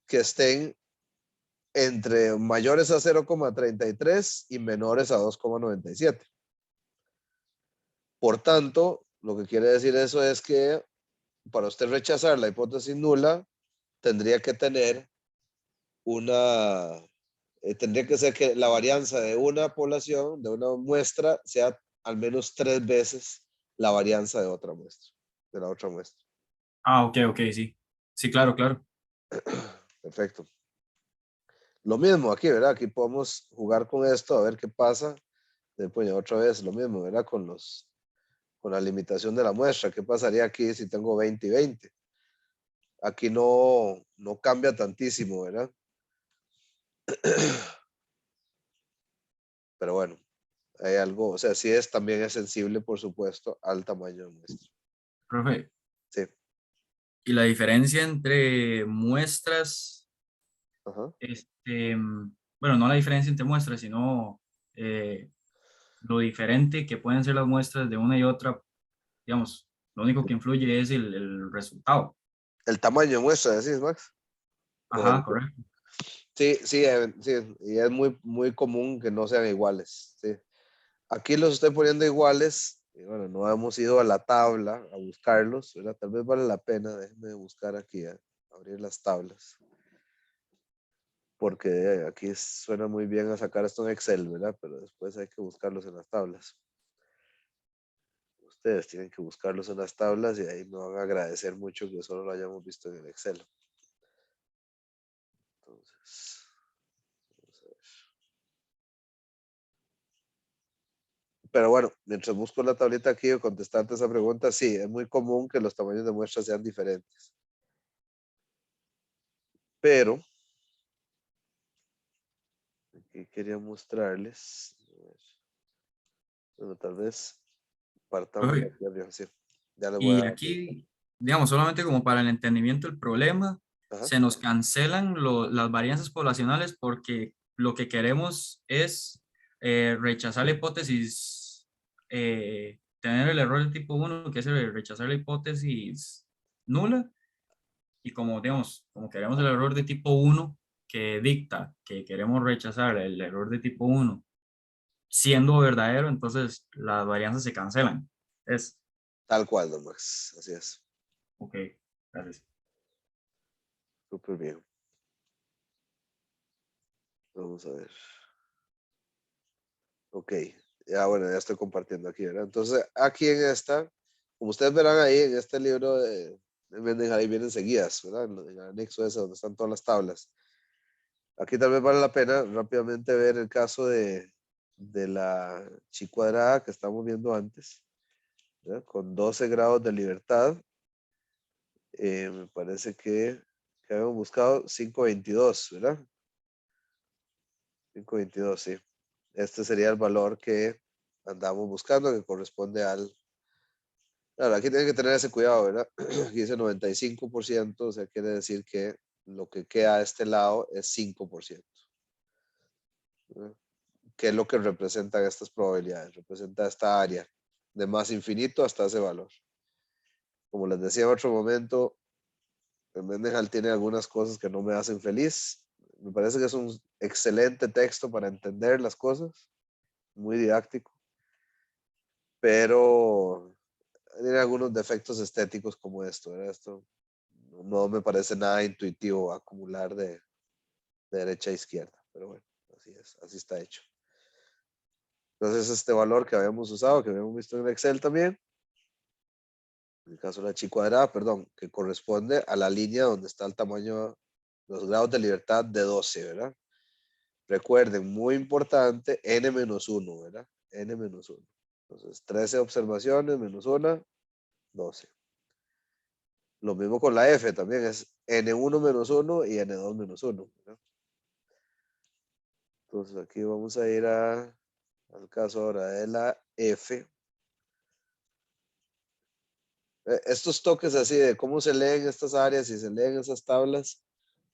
que estén entre mayores a 0,33 y menores a 2,97. Por tanto, lo que quiere decir eso es que para usted rechazar la hipótesis nula, tendría que tener tendría que ser que la varianza de una población, de una muestra, sea al menos 3 veces la varianza de otra muestra, de la otra muestra. Ah, ok, ok, sí. Sí, claro, claro. Perfecto. Lo mismo aquí, ¿verdad? Aquí podemos jugar con esto, a ver qué pasa. Después, otra vez lo mismo, ¿verdad? Con la limitación de la muestra. ¿Qué pasaría aquí si tengo 20 y 20? Aquí no cambia tantísimo, ¿verdad? Pero bueno, hay algo, o sea, sí también es sensible, por supuesto, al tamaño de muestra. Profe, Sí. y la diferencia entre muestras, Ajá. bueno, no la diferencia entre muestras, sino eh, lo diferente que pueden ser las muestras de una y otra, digamos, lo único que influye es el resultado. El tamaño de muestra, decís, Max. Ajá, correcto. Sí, sí, sí, y es muy común que no sean iguales. Sí. Aquí los estoy poniendo iguales. Y bueno, no hemos ido a la tabla a buscarlos, ¿verdad? Tal vez vale la pena, déjenme buscar aquí, abrir las tablas. Porque aquí suena muy bien a sacar esto en Excel, ¿verdad? Pero después hay que buscarlos en las tablas. Ustedes tienen que buscarlos en las tablas y ahí me van a agradecer mucho que solo lo hayamos visto en el Excel. Entonces, vamos a ver. Pero bueno, mientras busco la tablita aquí o contestarte esa pregunta, sí, es muy común que los tamaños de muestras sean diferentes. Pero, aquí quería mostrarles. Bueno, tal vez partamos de Profe, aquí arriba. Sí, ya les voy a y dar. aquí, digamos, solamente como para el entendimiento del problema, Ajá. se nos cancelan las varianzas poblacionales porque lo que queremos es rechazar la hipótesis, tener el error de tipo 1, que es el rechazar la hipótesis nula, Y como, digamos, como queremos el error de tipo uno que dicta que queremos rechazar el error de tipo uno siendo verdadero, entonces las varianzas se cancelan. Es, Tal cual, don Max. Así es. ok, gracias. Súper bien. Vamos a ver. Ok. Ya, bueno, ya estoy compartiendo aquí, ¿verdad? Entonces, aquí en esta, como ustedes verán ahí en este libro de Mendenhall, ahí vienen seguidas, ¿verdad? En el anexo ese donde están todas las tablas. Aquí tal vez vale la pena rápidamente ver el caso de la chi cuadrada que estamos viendo antes, ¿verdad? Con 12 grados de libertad. Me parece que habíamos buscado 522, ¿verdad? 522, sí. Este sería el valor que andamos buscando, que corresponde al... Claro, aquí tienen que tener ese cuidado, ¿verdad? Aquí dice 95%, o sea, quiere decir que lo que queda a este lado es 5%, ¿verdad? ¿Qué es lo que representan estas probabilidades? Representa esta área de más infinito hasta ese valor. Como les decía en otro momento, el Mendenhall tiene algunas cosas que no me hacen feliz. Me parece que es un excelente texto para entender las cosas, muy didáctico, pero tiene algunos defectos estéticos como esto, ¿verdad? Esto no me parece nada intuitivo acumular de derecha a izquierda, pero bueno, así es, así está hecho. Entonces este valor que habíamos usado, que habíamos visto en Excel también, en el caso de la chi cuadrada, perdón, que corresponde a la línea donde está el tamaño, los grados de libertad de 12, ¿verdad? Recuerden, muy importante, n-1, ¿verdad? N-1. Entonces, 13 observaciones menos 1, 12. Lo mismo con la F también, es N1 menos 1 y N2 menos 1, ¿verdad? Entonces, aquí vamos a ir al caso ahora de la F. Estos toques así de cómo se leen estas áreas y se leen esas tablas,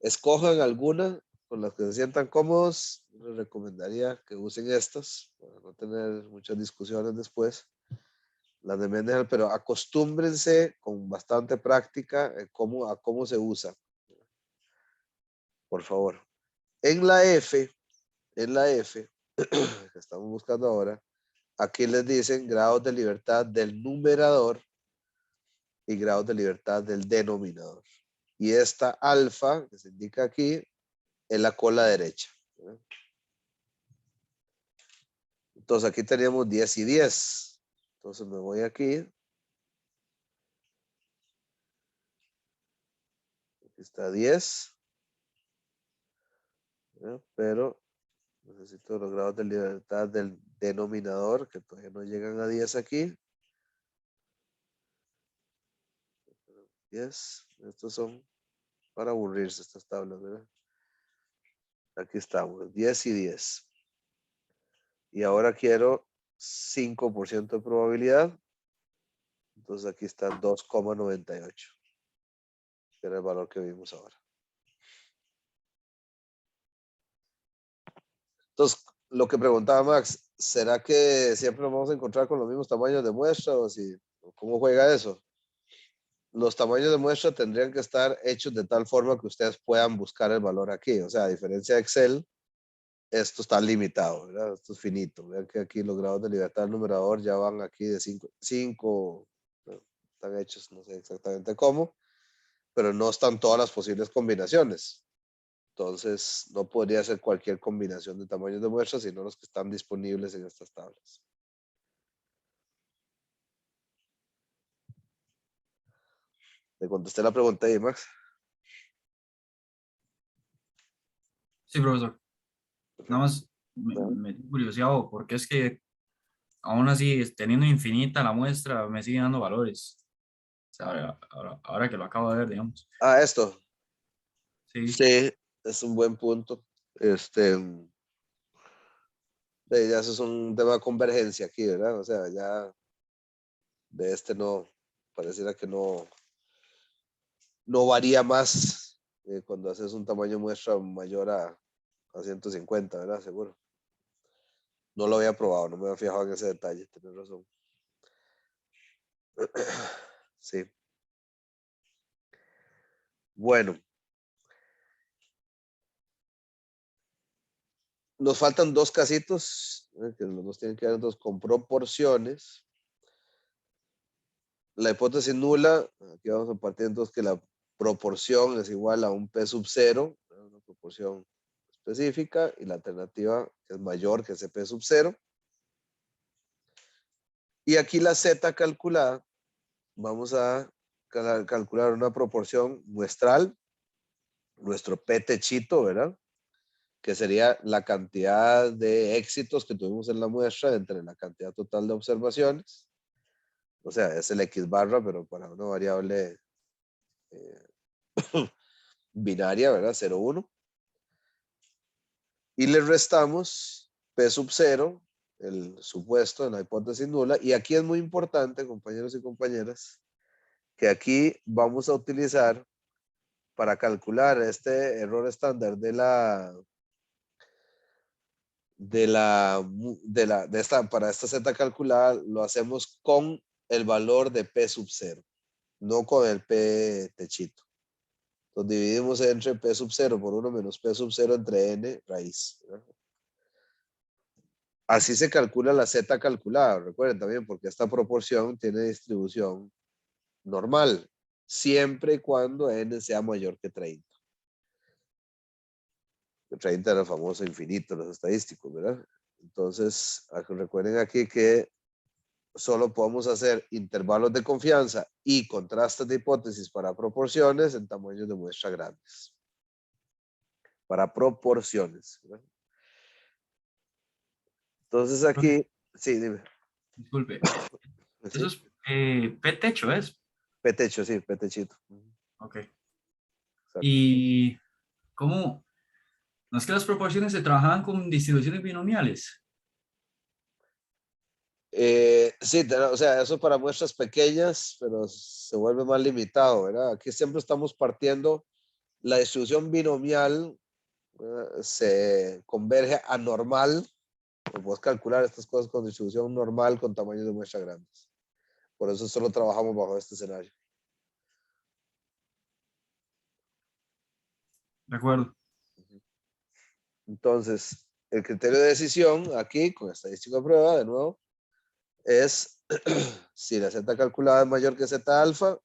escojan alguna con las que se sientan cómodos. Les recomendaría que usen estas para no tener muchas discusiones después, las de Mendenhall, pero acostúmbrense con bastante práctica a cómo se usa, por favor. En la F, que estamos buscando ahora, aquí les dicen grados de libertad del numerador y grados de libertad del denominador. Y esta alfa, que se indica aquí, es la cola derecha, ¿verdad? Entonces aquí teníamos 10 y 10. Entonces me voy aquí. Aquí está 10. ¿verdad? Pero necesito los grados de libertad del denominador, que todavía no llegan a 10 aquí. 10. Estos son para aburrirse estas tablas, ¿verdad? Aquí estamos, 10 y 10. Y ahora quiero 5% de probabilidad. Entonces aquí está 2,98, que era el valor que vimos ahora. Entonces, lo que preguntaba Max, ¿será que siempre nos vamos a encontrar con los mismos tamaños de muestra o si, cómo juega eso? Los tamaños de muestra tendrían que estar hechos de tal forma que ustedes puedan buscar el valor aquí. O sea, a diferencia de Excel, esto está limitado, ¿verdad? Esto es finito. Vean que aquí los grados de libertad del numerador ya van aquí de 5, están hechos, no sé exactamente cómo, pero no están todas las posibles combinaciones. Entonces, no podría ser cualquier combinación de tamaños de muestra, sino los que están disponibles en estas tablas. ¿Le contesté la pregunta ahí, Max? Sí, profesor. Nada Perfecto. más me he curioseado porque es que aún así, teniendo infinita la muestra, me sigue dando valores. O sea, ahora que lo acabo de ver, digamos. Ah, esto. Sí, Sí, es un buen punto. Este, ya eso es un tema de convergencia aquí, ¿verdad? O sea, ya de este no, pareciera que no varía más cuando haces un tamaño muestra mayor a 150, ¿verdad? Seguro. No lo había probado, no me había fijado en ese detalle, tienes razón. Sí. Bueno, nos faltan dos casitos, que los dos tienen que ver dos con proporciones. La hipótesis nula, aquí vamos a partir entonces que la proporción es igual a un P sub 0, una proporción específica, y la alternativa es mayor que ese P sub 0. Y aquí la Z calculada, vamos a calcular una proporción muestral, nuestro P techito, ¿verdad? Que sería la cantidad de éxitos que tuvimos en la muestra entre la cantidad total de observaciones. O sea, es el X barra, pero para una variable binaria, ¿verdad? 0, 1. Y le restamos P sub 0, el supuesto en la hipótesis nula. Y aquí es muy importante, compañeros y compañeras, que aquí vamos a utilizar para calcular este error estándar para esta Z calculada, lo hacemos con el valor de P sub 0, no con el P techito. Entonces dividimos entre P sub 0 por 1 menos P sub 0 entre N raíz, ¿verdad? Así se calcula la Z calculada, recuerden también, porque esta proporción tiene distribución normal, siempre y cuando N sea mayor que 30. 30 era el famoso infinito, los estadísticos, ¿verdad? Entonces, recuerden aquí que solo podemos hacer intervalos de confianza y contrastes de hipótesis para proporciones en tamaños de muestra grandes. Para proporciones, ¿verdad? Entonces aquí, sí, dime. Disculpe, ¿Sí? eso es P techo, ¿es? Petecho, sí, petechito. Ok. Exacto. ¿Y cómo? ¿No es que las proporciones se trabajaban con distribuciones binomiales? Sí, o sea, eso para muestras pequeñas, pero se vuelve más limitado, ¿verdad? Aquí siempre estamos partiendo, la distribución binomial se converge a normal, puedes calcular estas cosas con distribución normal con tamaños de muestra grandes. Por eso solo trabajamos bajo este escenario. De acuerdo. Entonces, el criterio de decisión aquí, con estadística de prueba, de nuevo, es si la Z calculada es mayor que Z alfa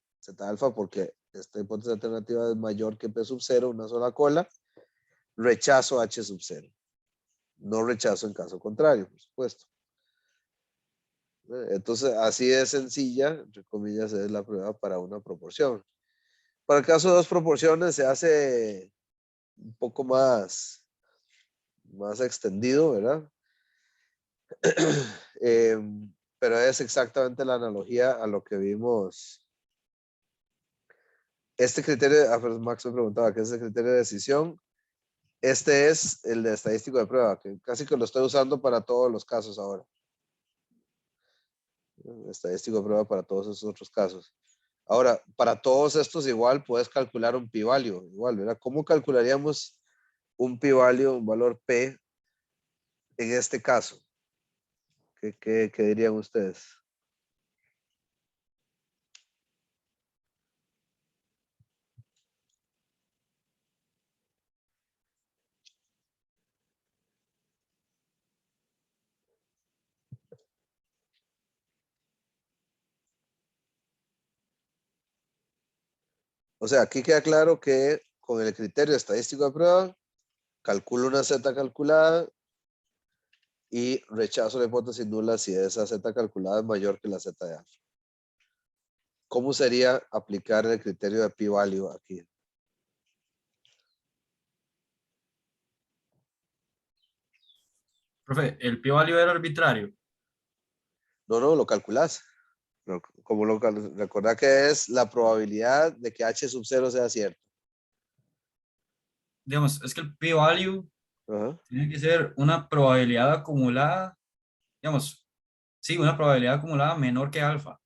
porque esta hipótesis alternativa es mayor que P sub 0, una sola cola, rechazo H sub 0. No rechazo en caso contrario, por supuesto. Entonces, así de sencilla, entre comillas, es la prueba para una proporción. Para el caso de dos proporciones se hace un poco más extendido, ¿verdad? Eh, pero es exactamente la analogía a lo que vimos. Este criterio, pero Max me preguntaba, ¿qué es el criterio de decisión? Este es el de estadístico de prueba, que casi que lo estoy usando para todos los casos ahora. Estadístico de prueba para todos esos otros casos. Ahora, para todos estos igual puedes calcular un p-value, igual, ¿verdad? ¿Cómo calcularíamos un p-value, un valor p en este caso? ¿Qué dirían ustedes? O sea, aquí queda claro que con el criterio estadístico de prueba, calculo una Z calculada y rechazo la hipótesis nula si esa Z calculada es mayor que la Z de alfa. ¿Cómo sería aplicar el criterio de p-value aquí? Profe, ¿el p-value era arbitrario? No, lo calculas. Como recordad que es la probabilidad de que H sub 0 sea cierto. Digamos, es que el p-value Ajá. tiene que ser una probabilidad acumulada, digamos, sí, una probabilidad acumulada menor que alfa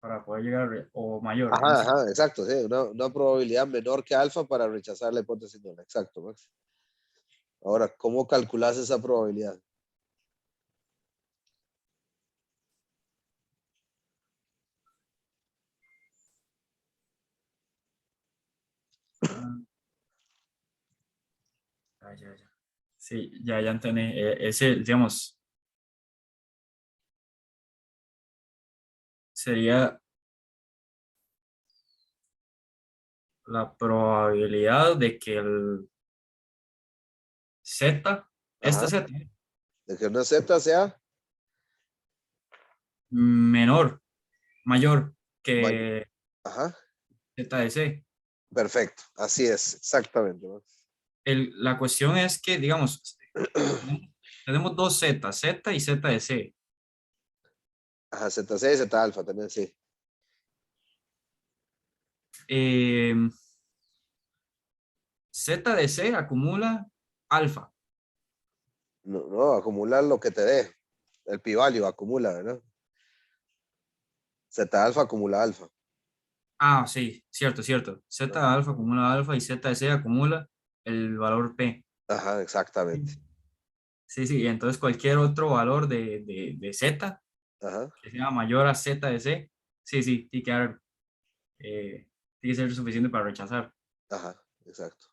para poder llegar, o mayor, no sé. Ajá, exacto, sí, una probabilidad menor que alfa para rechazar la hipótesis nula. Exacto, Max. Ahora, ¿cómo calculas esa probabilidad? Ah, ya. Sí, ya entendí. Ese, digamos, sería la probabilidad de que el Z, este Ajá. Z, De que una Z sea menor, mayor mayor. que Ajá. Z de C. Perfecto. Así es, exactamente, Max. La cuestión es que, digamos, tenemos, tenemos dos Z, Z y Z de C. Ajá, Z6, Z alfa también, sí. Eh, Z de C acumula alfa. No, no, acumular lo que te dé. El pi-value acumula, ¿verdad? Z alfa acumula alfa. Ah, sí, cierto. Z de Ajá, alfa acumula alfa y Z de C acumula el valor P. ajá, exactamente. Sí, entonces cualquier otro valor de Z Ajá, que sea mayor a Z de C, sí, tiene que ser suficiente para rechazar. ajá, exacto.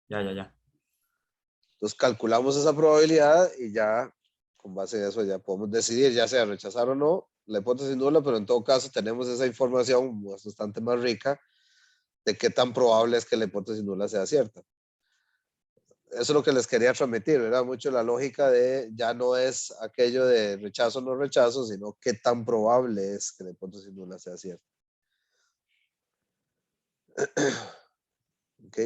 Ya. Entonces calculamos esa probabilidad y ya con base en eso ya podemos decidir ya sea rechazar o no la hipótesis nula, pero en todo caso tenemos esa información bastante más rica de qué tan probable es que la hipótesis nula sea cierta. Eso es lo que les quería transmitir, ¿verdad? Mucho la lógica de ya no es aquello de rechazo o no rechazo, sino qué tan probable es que la hipótesis nula sea cierta. ¿Ok?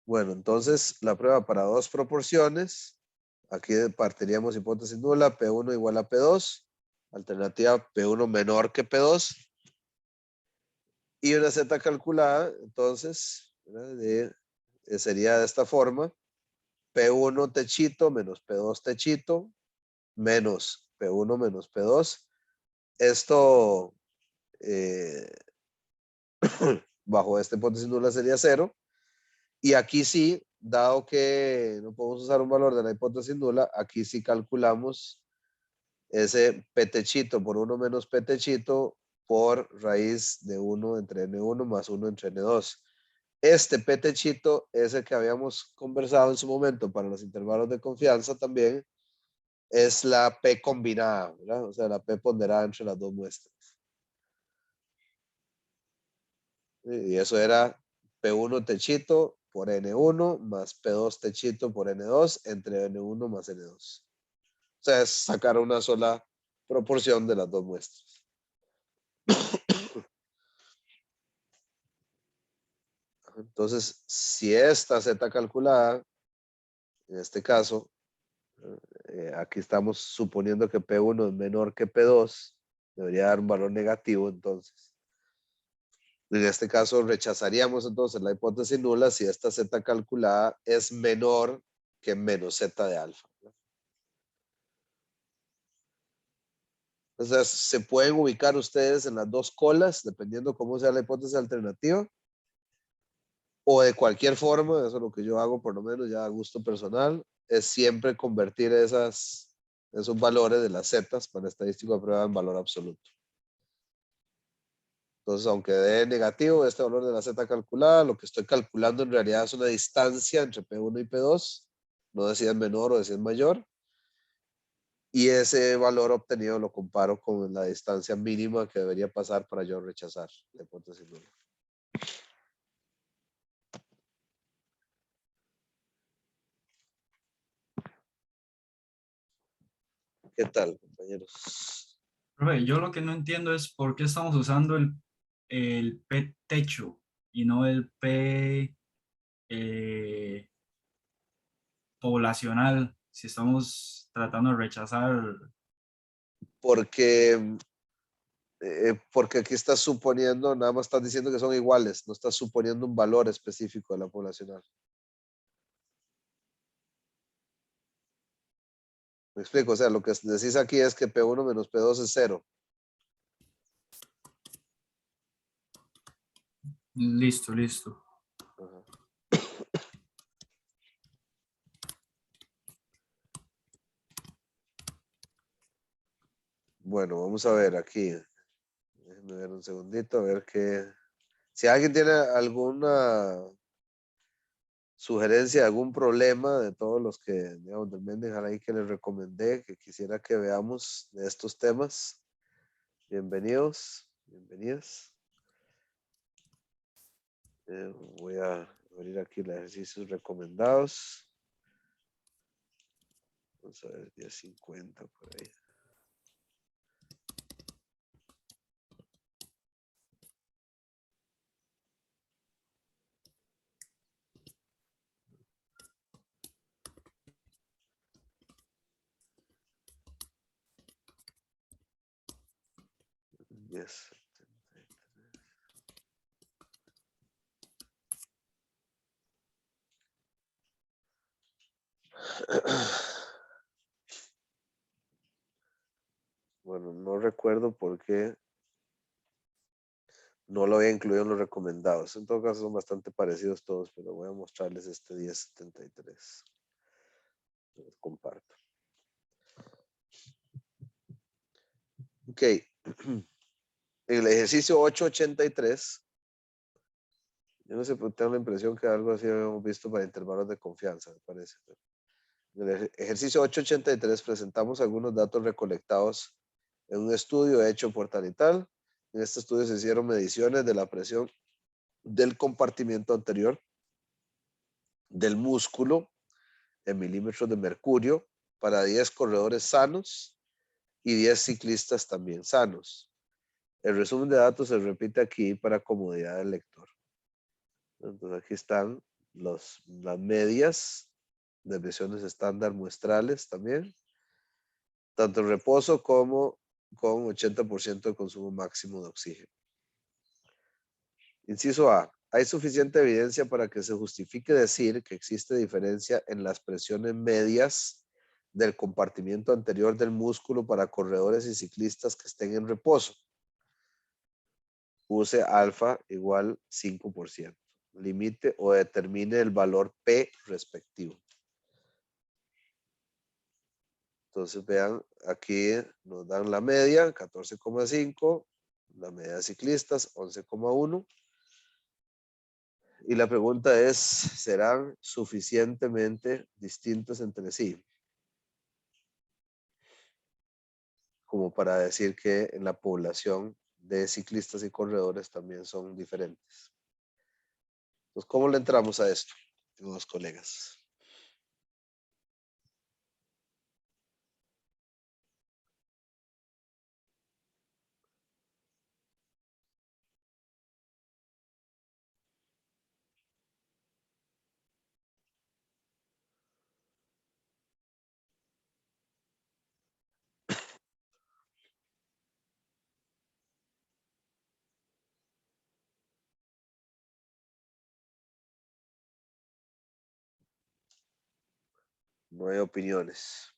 Bueno, entonces la prueba para dos proporciones. Aquí partiríamos hipótesis nula, P1 igual a P2. Alternativa P1 menor que P2. Y una Z calculada, entonces, sería de esta forma. P1 techito menos P2 techito menos P1 menos P2. Esto eh, bajo esta hipótesis nula sería cero. Y aquí sí, dado que no podemos usar un valor de la hipótesis nula, aquí sí calculamos ese p techito por 1 menos p techito por raíz de 1 entre n1 más 1 entre n2. Este p techito es el que habíamos conversado en su momento para los intervalos de confianza también, es la p combinada, ¿verdad? O sea, la p ponderada entre las dos muestras. Y eso era P1 techito por N1 más P2 techito por N2 entre N1 más N2. O sea, es sacar una sola proporción de las dos muestras. Entonces, si esta Z calculada, en este caso, aquí estamos suponiendo que P1 es menor que P2, debería dar un valor negativo entonces. En este caso, rechazaríamos entonces la hipótesis nula si esta Z calculada es menor que menos Z de alfa. O sea, se pueden ubicar ustedes en las dos colas, dependiendo cómo sea la hipótesis alternativa, o de cualquier forma, eso es lo que yo hago por lo menos ya a gusto personal, es siempre convertir esos valores de las zetas para estadístico de prueba en valor absoluto. Entonces, aunque dé negativo este valor de la z calculada, lo que estoy calculando en realidad es una distancia entre P1 y P2, no de si es menor o de si es mayor, y ese valor obtenido lo comparo con la distancia mínima que debería pasar para yo rechazar la hipótesis nula. ¿Qué tal, compañeros? Profe, yo lo que no entiendo es por qué estamos usando el P techo y no el P eh, poblacional, si estamos tratando de rechazar. Porque aquí estás suponiendo, nada más estás diciendo que son iguales, no estás suponiendo un valor específico de la poblacional. Me explico, o sea, lo que decís aquí es que P1 menos P2 es cero. Listo. Ajá. Bueno, vamos a ver aquí. Déjenme ver un segundito, a ver qué. Si alguien tiene alguna sugerencia, algún problema de todos los que, digamos, del Mendenhall ahí que les recomendé, que quisiera que veamos de estos temas, bienvenidos, bienvenidas. Voy a abrir aquí los ejercicios recomendados. Vamos a ver, 10:50 por ahí. Yes. Bueno, no recuerdo por qué no lo había incluido en los recomendados. En todo caso son bastante parecidos todos, pero voy a mostrarles este 1073. Les comparto. Ok. En el ejercicio 883, yo no sé, pero tengo la impresión que algo así habíamos visto para intervalos de confianza, me parece. En el ejercicio 883 presentamos algunos datos recolectados en un estudio hecho por tal y tal. En este estudio se hicieron mediciones de la presión del compartimiento anterior del músculo en milímetros de mercurio para 10 corredores sanos y 10 ciclistas también sanos. El resumen de datos se repite aquí para comodidad del lector. Entonces aquí están las medias de presiones estándar muestrales también, tanto en reposo como con 80% de consumo máximo de oxígeno. Inciso A. Hay suficiente evidencia para que se justifique decir que existe diferencia en las presiones medias del compartimiento anterior del músculo para corredores y ciclistas que estén en reposo. Use alfa igual 5%. Limite o determine el valor P respectivo. Entonces vean, aquí nos dan la media, 14,5, la media de ciclistas, 11,1. Y la pregunta es, ¿serán suficientemente distintos entre sí como para decir que en la población de ciclistas y corredores también son diferentes? Entonces, ¿cómo le entramos a esto? Tengo dos colegas. No hay opiniones.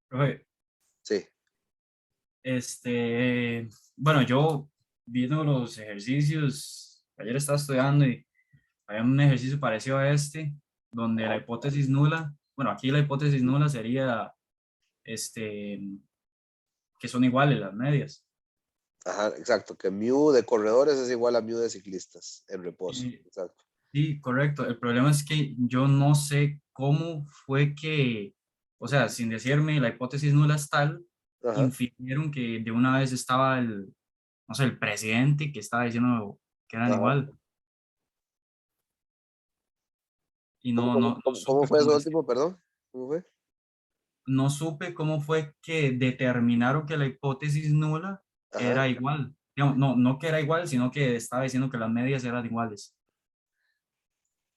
Profe, Sí. bueno, yo viendo los ejercicios, ayer estaba estudiando y había un ejercicio parecido a este, donde la hipótesis nula, bueno, aquí la hipótesis nula sería, este, que son iguales las medias. Ajá, exacto, que mu de corredores es igual a mu de ciclistas en reposo. Eh, Exacto. sí, correcto. El problema es que yo no sé cómo fue que, o sea, sin decirme la hipótesis nula es tal, Ajá. infirieron que de una vez estaba el, no sé, el presidente que estaba diciendo que eran Ajá. igual. Y ¿Cómo, no, cómo, no, no cómo, cómo supe fue cómo eso decir. último, perdón? ¿Cómo fue? No supe cómo fue que determinaron que la hipótesis nula Ajá. era igual. Digamos, no, no que era igual, sino que estaba diciendo que las medias eran iguales.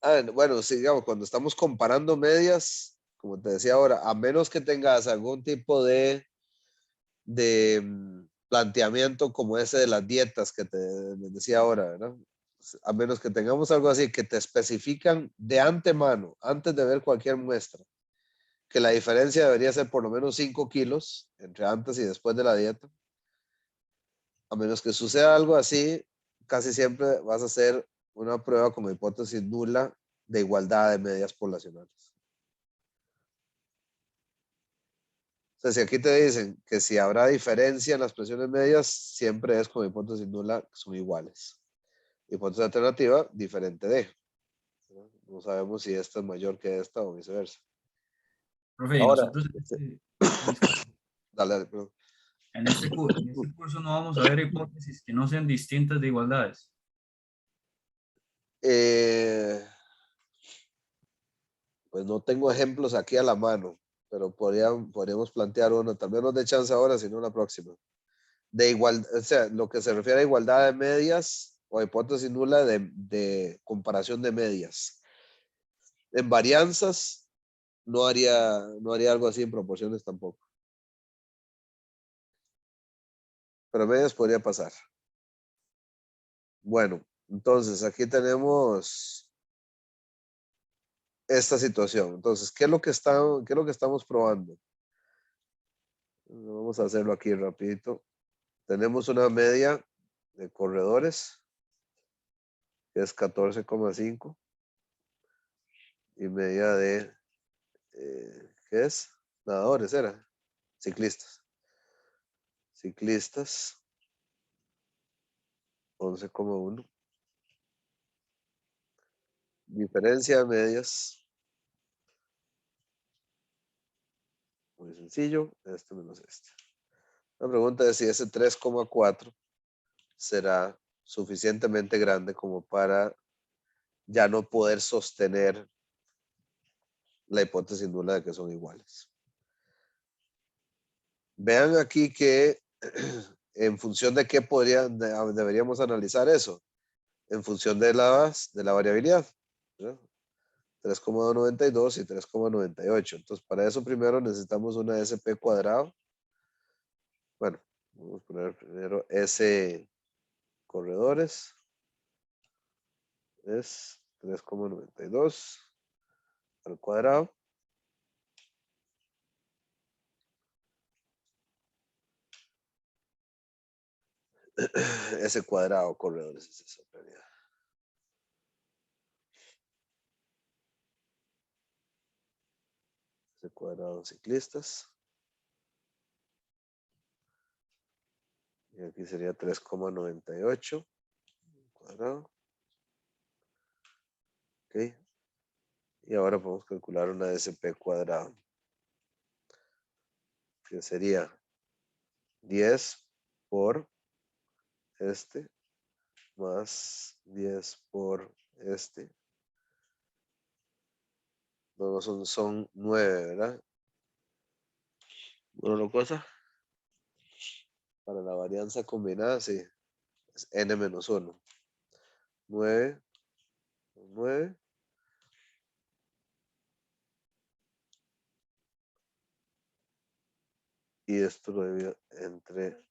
Ah, bueno, sí, digamos, cuando estamos comparando medias, como te decía ahora, a menos que tengas algún tipo de planteamiento como ese de las dietas que te decía ahora, ¿verdad? A menos que tengamos algo así que te especifican de antemano, antes de ver cualquier muestra, que la diferencia debería ser por lo menos 5 kilos entre antes y después de la dieta. A menos que suceda algo así, casi siempre vas a hacer una prueba con hipótesis nula de igualdad de medias poblacionales. sea, si aquí te dicen que si habrá diferencia en las presiones medias, siempre es con hipótesis nula, son iguales. Hipótesis alternativa, diferente de. No sabemos si esta es mayor que esta o viceversa. Profe, y Ahora, nosotros dale, dale, perdón. en este curso no vamos a ver hipótesis que no sean distintas de igualdades. Eh, pues no tengo ejemplos aquí a la mano, pero podríamos plantear uno, tal vez no de chance ahora, sino la próxima. De igual, o sea, lo que se refiere a igualdad de medias o hipótesis nula de comparación de medias. En varianzas no haría algo así en proporciones tampoco. Pero medias podría pasar. Bueno, entonces aquí tenemos esta situación. Entonces, ¿qué es lo que estamos probando? Vamos a hacerlo aquí rapidito. Tenemos una media de corredores, que es 14,5, y media de, ¿qué es? Nadadores, era. Ciclistas. Ciclistas, 11,1. Diferencia de medias, muy sencillo, este menos este. La pregunta es si ese 3,4 será suficientemente grande como para ya no poder sostener la hipótesis nula de que son iguales. Vean aquí que en función de qué deberíamos analizar eso, en función de la variabilidad, ¿verdad? 3,92 y 3,98. Entonces, para eso primero necesitamos una SP cuadrado. Bueno, vamos a poner primero S corredores. Es 3,92 al cuadrado. S cuadrado corredores es esa en realidad. S cuadrado ciclistas. Y aquí sería 3,98 cuadrado. Ok. Y ahora podemos calcular una SP cuadrado, que sería 10 por este más 10 por este. No, son 9, ¿verdad? Bueno, lo cosa. Para la varianza combinada, sí. Es n menos 1. 9, 9. Y esto lo divido entre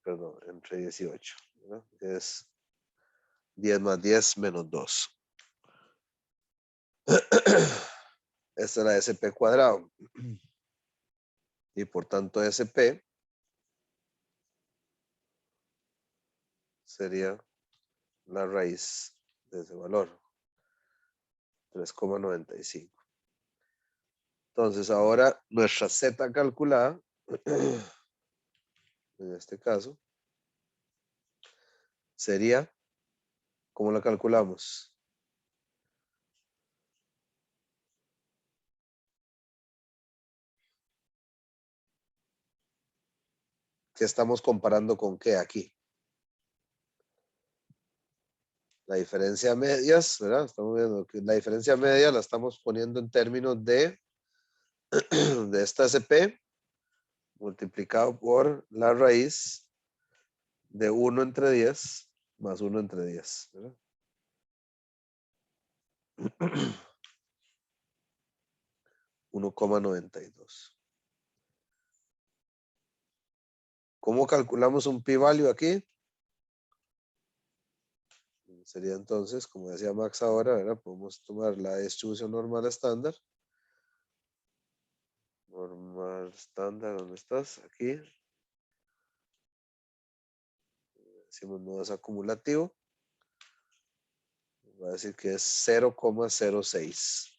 18, ¿verdad? Es 10 más 10 menos 2. Esta es la SP cuadrado. Y por tanto SP sería la raíz de ese valor, 3,95. Entonces ahora nuestra Z calculada, en este caso, sería, ¿cómo la calculamos? ¿Qué estamos comparando con qué aquí? La diferencia medias, ¿verdad? Estamos viendo que la diferencia media la estamos poniendo en términos de esta SP multiplicado por la raíz de 1 entre 10 más 1 entre 10, ¿verdad? 1,92. ¿Cómo calculamos un p-value aquí? Sería entonces, como decía Max ahora, ¿verdad? Podemos tomar la distribución normal estándar. Normal estándar, ¿dónde estás? Aquí. Decimos no es acumulativo. Va a decir que es 0,06.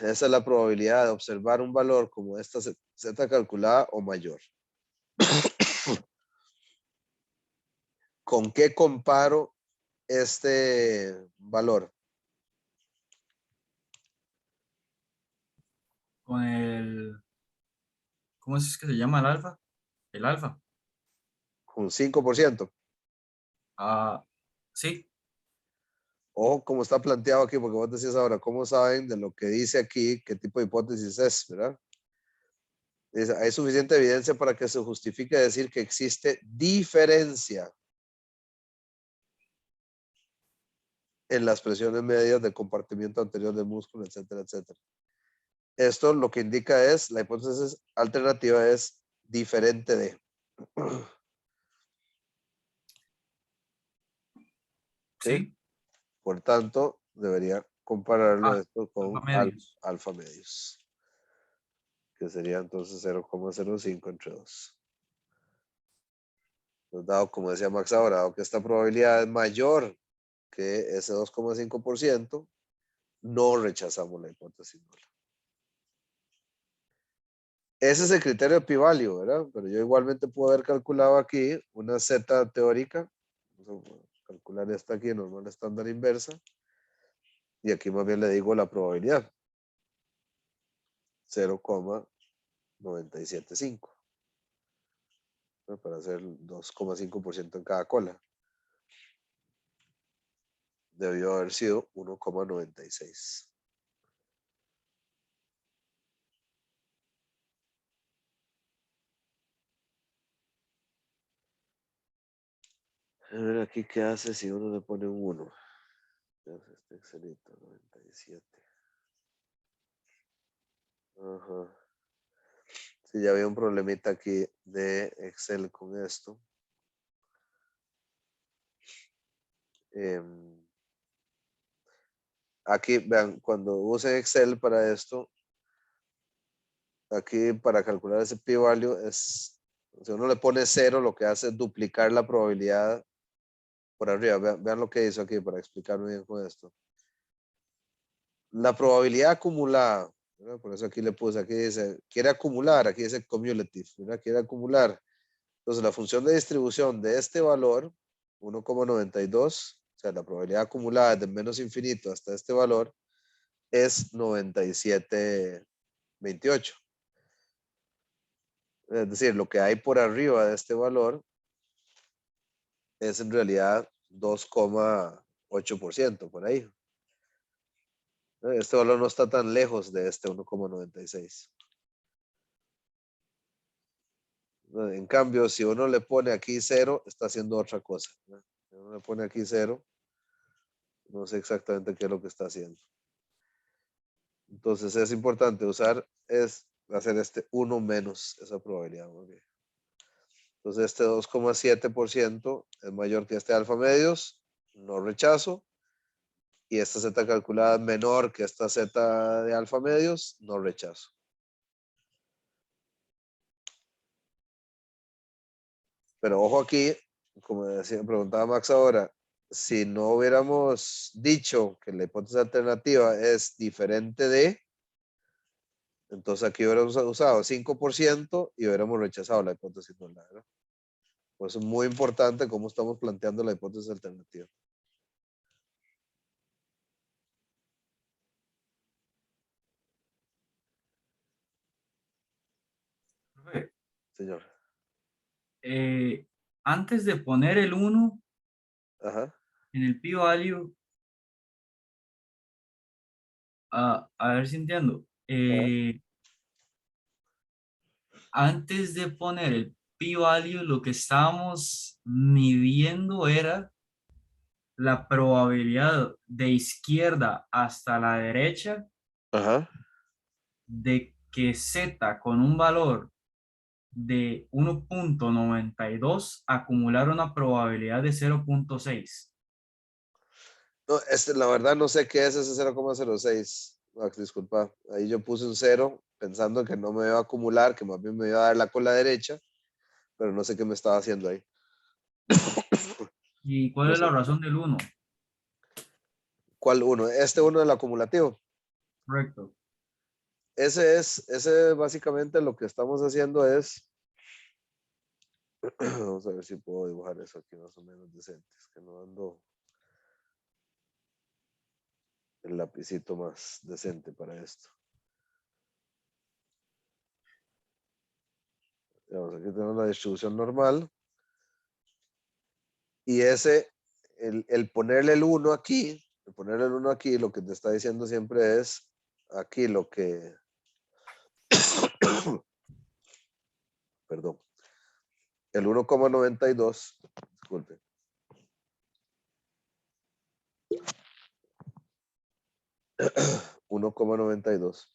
Esa es la probabilidad de observar un valor como esta z calculada o mayor. ¿Con qué comparo este valor? Con el, ¿cómo es que se llama el alfa? El alfa. Con 5%. Ah, sí, Ojo cómo está planteado aquí, porque vos decías ahora, ¿cómo saben de lo que dice aquí qué tipo de hipótesis es, verdad? Dice, hay suficiente evidencia para que se justifique decir que existe diferencia en las presiones medias del compartimiento anterior del músculo, etcétera, etcétera. Esto lo que indica es, la hipótesis alternativa es diferente de. ¿Sí? sí. Por tanto, debería compararlo Ah, esto alfa con medios. alfa medios, que sería entonces 0,05 entre 2. Dado, como decía Max ahora, dado que esta probabilidad es mayor que ese 2,5%, no rechazamos la hipótesis nula. Ese es el criterio de pi-value, ¿verdad? Pero yo igualmente puedo haber calculado aquí una z teórica. Vamos a calcular esta aquí, normal estándar inversa. Y aquí más bien le digo la probabilidad. 0,975. Para hacer 2,5% en cada cola. Debió haber sido 1,96. A ver aquí qué hace si uno le pone un 1. Este Excelito, 97. Ajá. Sí, ya había un problemita aquí de Excel con esto. Aquí, vean, cuando usen Excel para esto, aquí para calcular ese p-value es, si uno le pone 0, lo que hace es duplicar la probabilidad por arriba. Vean lo que hizo aquí para explicarme bien con esto. La probabilidad acumulada, ¿verdad? Por eso aquí le puse, aquí dice, quiere acumular, aquí dice cumulative, ¿verdad? Quiere acumular. Entonces la función de distribución de este valor, 1,92, o sea, la probabilidad acumulada de menos infinito hasta este valor, es 97,28. Es decir, lo que hay por arriba de este valor es en realidad 2,8% por ahí. Este valor no está tan lejos de este 1,96. En cambio, si uno le pone aquí 0, está haciendo otra cosa. Si uno le pone aquí 0, no sé exactamente qué es lo que está haciendo. Entonces es importante hacer este 1 menos esa probabilidad. Okay. Entonces este 2,7% es mayor que este alfa medios, no rechazo. Y esta z calculada es menor que esta z de alfa medios, no rechazo. Pero ojo aquí, como decía, preguntaba Max ahora, si no hubiéramos dicho que la hipótesis alternativa es diferente de, entonces aquí hubiéramos usado 5% y hubiéramos rechazado la hipótesis nula, ¿verdad? Por eso es muy importante cómo estamos planteando la hipótesis alternativa. Profe, Señor. antes de poner el 1 Ajá. en el p-value, a ver si entiendo. Ajá. Antes de poner el p-value, lo que estábamos midiendo era la probabilidad de izquierda hasta la derecha Ajá. de que z con un valor de 1,92 acumular una probabilidad de 0,6. No, la verdad no sé qué es ese 0,06. Max, disculpa. Ahí yo puse un 0 pensando que no me iba a acumular, que más bien me iba a dar la cola derecha, pero no sé qué me estaba haciendo ahí. ¿Y cuál No es la sé. razón del 1? ¿Cuál uno? Este uno del acumulativo. Correcto. Ese básicamente lo que estamos haciendo es, vamos a ver si puedo dibujar eso aquí más o menos decente, es que no ando el lapicito más decente para esto. Digamos, aquí tenemos la distribución normal. Y el ponerle el 1 aquí, lo que te está diciendo siempre es aquí lo que, perdón, el 1,92, disculpe. $1,92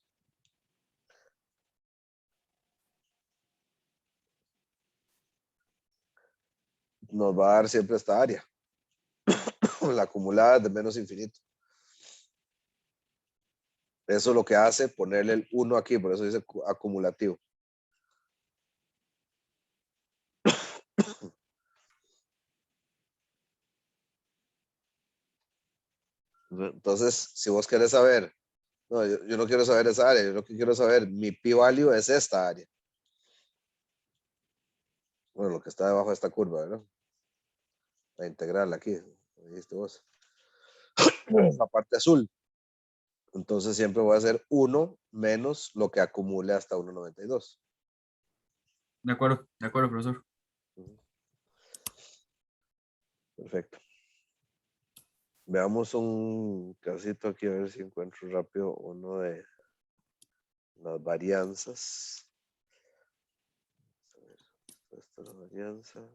nos va a dar siempre esta área, la acumulada de menos infinito. Eso es lo que hace ponerle el 1 aquí, por eso dice acumulativo. Entonces, si vos querés saber, no, yo no quiero saber esa área, yo lo que quiero saber, mi p-value es esta área. Bueno, lo que está debajo de esta curva, ¿verdad? La integral aquí, dijiste vos. La parte azul. Entonces siempre voy a hacer 1 menos lo que acumule hasta 1,92. De acuerdo, profesor. Perfecto. Veamos un casito aquí a ver si encuentro rápido uno de las varianzas. Esta es la varianza.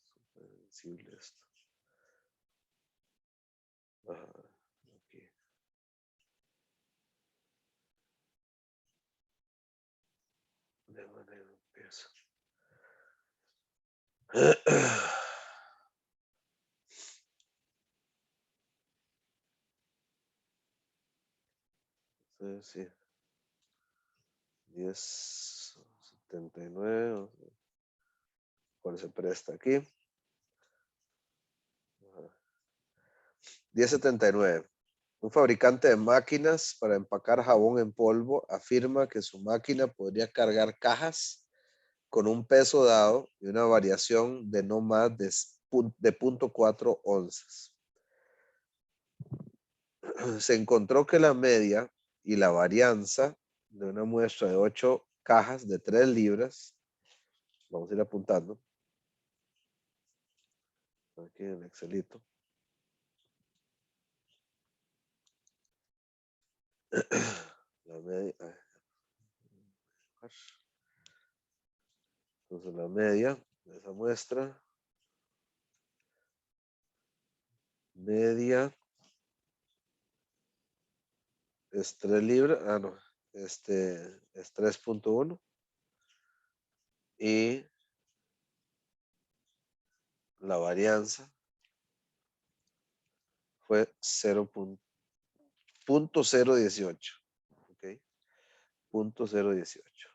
Súper sensible esto. Ajá, aquí. De manera empiezo. Sí. 10,79. ¿Cuál se presta aquí? Ajá. 10,79. Un fabricante de máquinas para empacar jabón en polvo afirma que su máquina podría cargar cajas con un peso dado y una variación de no más de 0,4 onzas. Se encontró que la media y la varianza de una muestra de 8 cajas de 3 libras, vamos a ir apuntando, aquí en el Excelito. La media, entonces la media de esa muestra, media es 3 libras, no, es 3,1 y la varianza fue 0,018. ¿Ok? 0,018.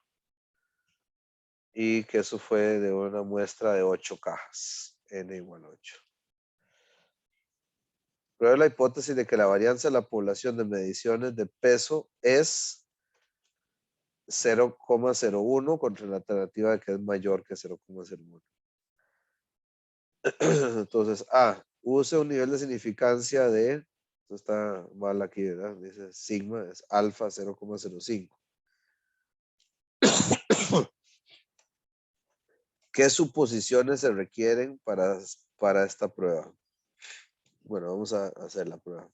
Y que eso fue de una muestra de 8 cajas, n igual a 8. Prueba la hipótesis de que la varianza de la población de mediciones de peso es 0,01 contra la alternativa de que es mayor que 0,01. Entonces, use un nivel de significancia de, esto está mal aquí, ¿verdad? Dice sigma, es alfa 0,05. ¿Qué suposiciones se requieren para esta prueba? Bueno, vamos a hacer la prueba.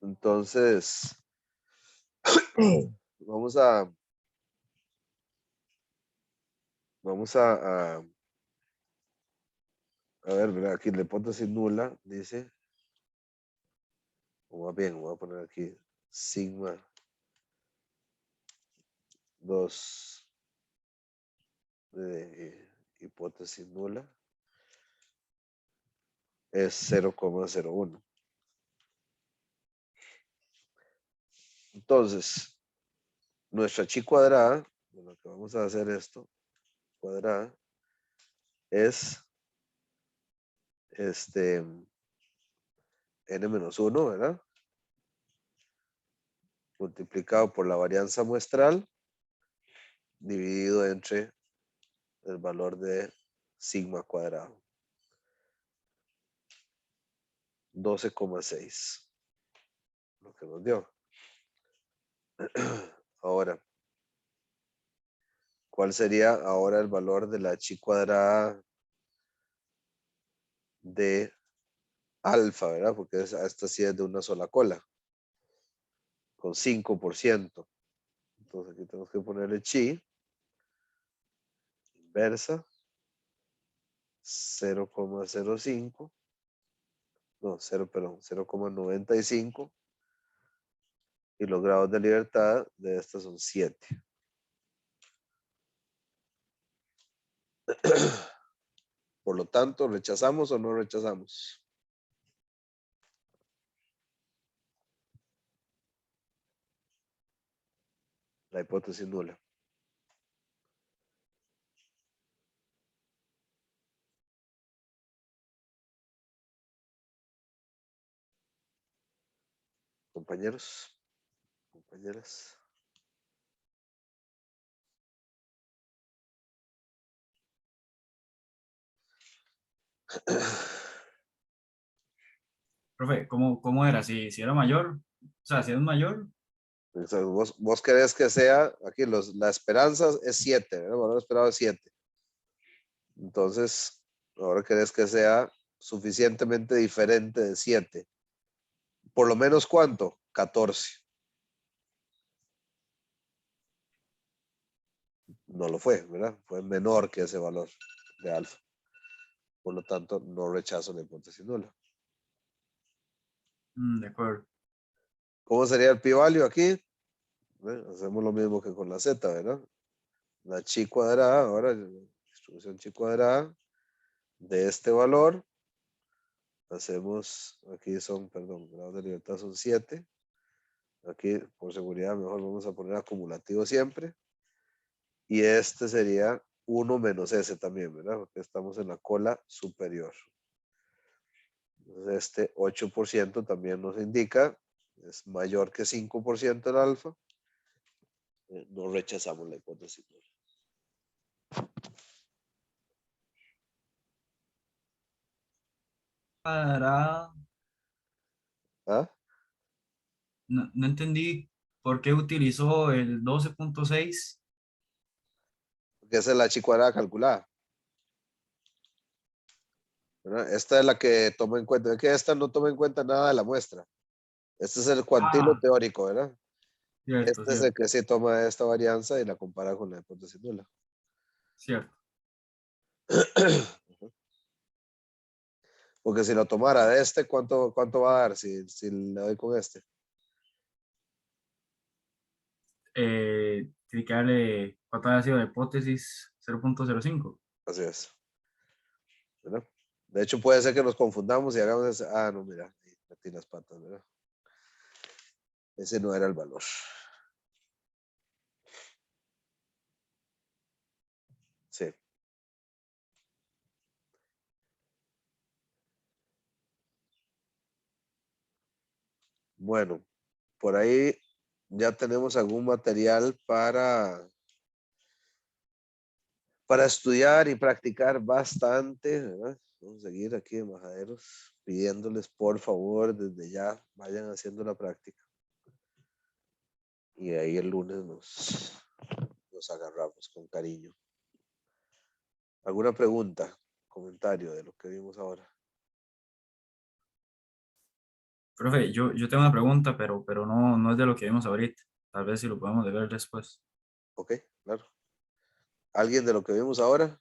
Entonces, vamos a ver, mira, aquí la hipótesis nula dice, o más bien, voy a poner aquí sigma 2 de hipótesis nula es 0,01. Entonces, nuestra chi cuadrada, lo que vamos a hacer esto, cuadrada, es n-1, ¿verdad? Multiplicado por la varianza muestral dividido entre el valor de sigma cuadrado. 12,6. Lo que nos dio. Ahora, ¿cuál sería ahora el valor de la chi cuadrada de alfa, ¿verdad? Porque esta sí es de una sola cola. Con 5%. Entonces aquí tenemos que ponerle chi. Inversa. 0,05. No, 0,95. Y los grados de libertad de estas son 7. Por lo tanto, ¿rechazamos o no rechazamos? La hipótesis nula. Compañeros, compañeras. Profe, ¿cómo era? Si era mayor, o sea, si es mayor, O sea, vos querés que sea, aquí la esperanza es 7, ¿verdad? El valor esperado es 7. Entonces, ahora querés que sea suficientemente diferente de 7. Por lo menos, ¿cuánto? 14. No lo fue, ¿verdad? Fue menor que ese valor de alfa. Por lo tanto, no rechazo la hipótesis nula. de acuerdo. ¿Cómo sería el pi-value aquí? Hacemos lo mismo que con la z, ¿verdad? La chi cuadrada, ahora distribución chi cuadrada de este valor. Hacemos, aquí son, perdón, grados de libertad son 7. Aquí, por seguridad, mejor vamos a poner acumulativo siempre. Y este sería 1 menos S también, ¿verdad? Porque estamos en la cola superior. Entonces, este 8% también nos indica, es mayor que 5% el alfa. No rechazamos la hipótesis. Cuadrada, ¿Ah? no entendí por qué utilizó el 12,6. Porque esa es la chi cuadrada calculada. ¿Verdad? Esta es la que toma en cuenta, es que esta no toma en cuenta nada de la muestra. Este es el cuantilo Ah, teórico, ¿verdad? cierto, Este es el cierto, que sí toma esta varianza y la compara con la hipótesis nula. cierto. Porque si lo tomara de este, ¿cuánto va a dar si le doy con este? Tiene que darle, ¿cuánto ha sido la hipótesis? 0,05. Así es. ¿Verdad? De hecho, puede ser que nos confundamos y hagamos ese. Ah, no, mira, metí las patas, ¿verdad? Ese no era el valor. Sí. Bueno, por ahí ya tenemos algún material para estudiar y practicar bastante, ¿verdad? Vamos a seguir aquí en Majaderos pidiéndoles por favor desde ya vayan haciendo la práctica. Y ahí el lunes nos agarramos con cariño. ¿Alguna pregunta, comentario de lo que vimos ahora? Profe, yo tengo una pregunta, pero no es de lo que vimos ahorita. Tal vez si lo podemos ver después. Ok, claro. ¿Alguien de lo que vimos ahora?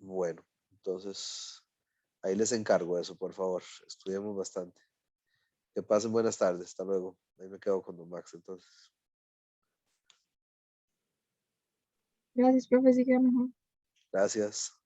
Bueno, entonces ahí les encargo eso, por favor. Estudiemos bastante. Que pasen buenas tardes. Hasta luego. Ahí me quedo con don Max entonces. Gracias, profe, sí queda mejor. Gracias.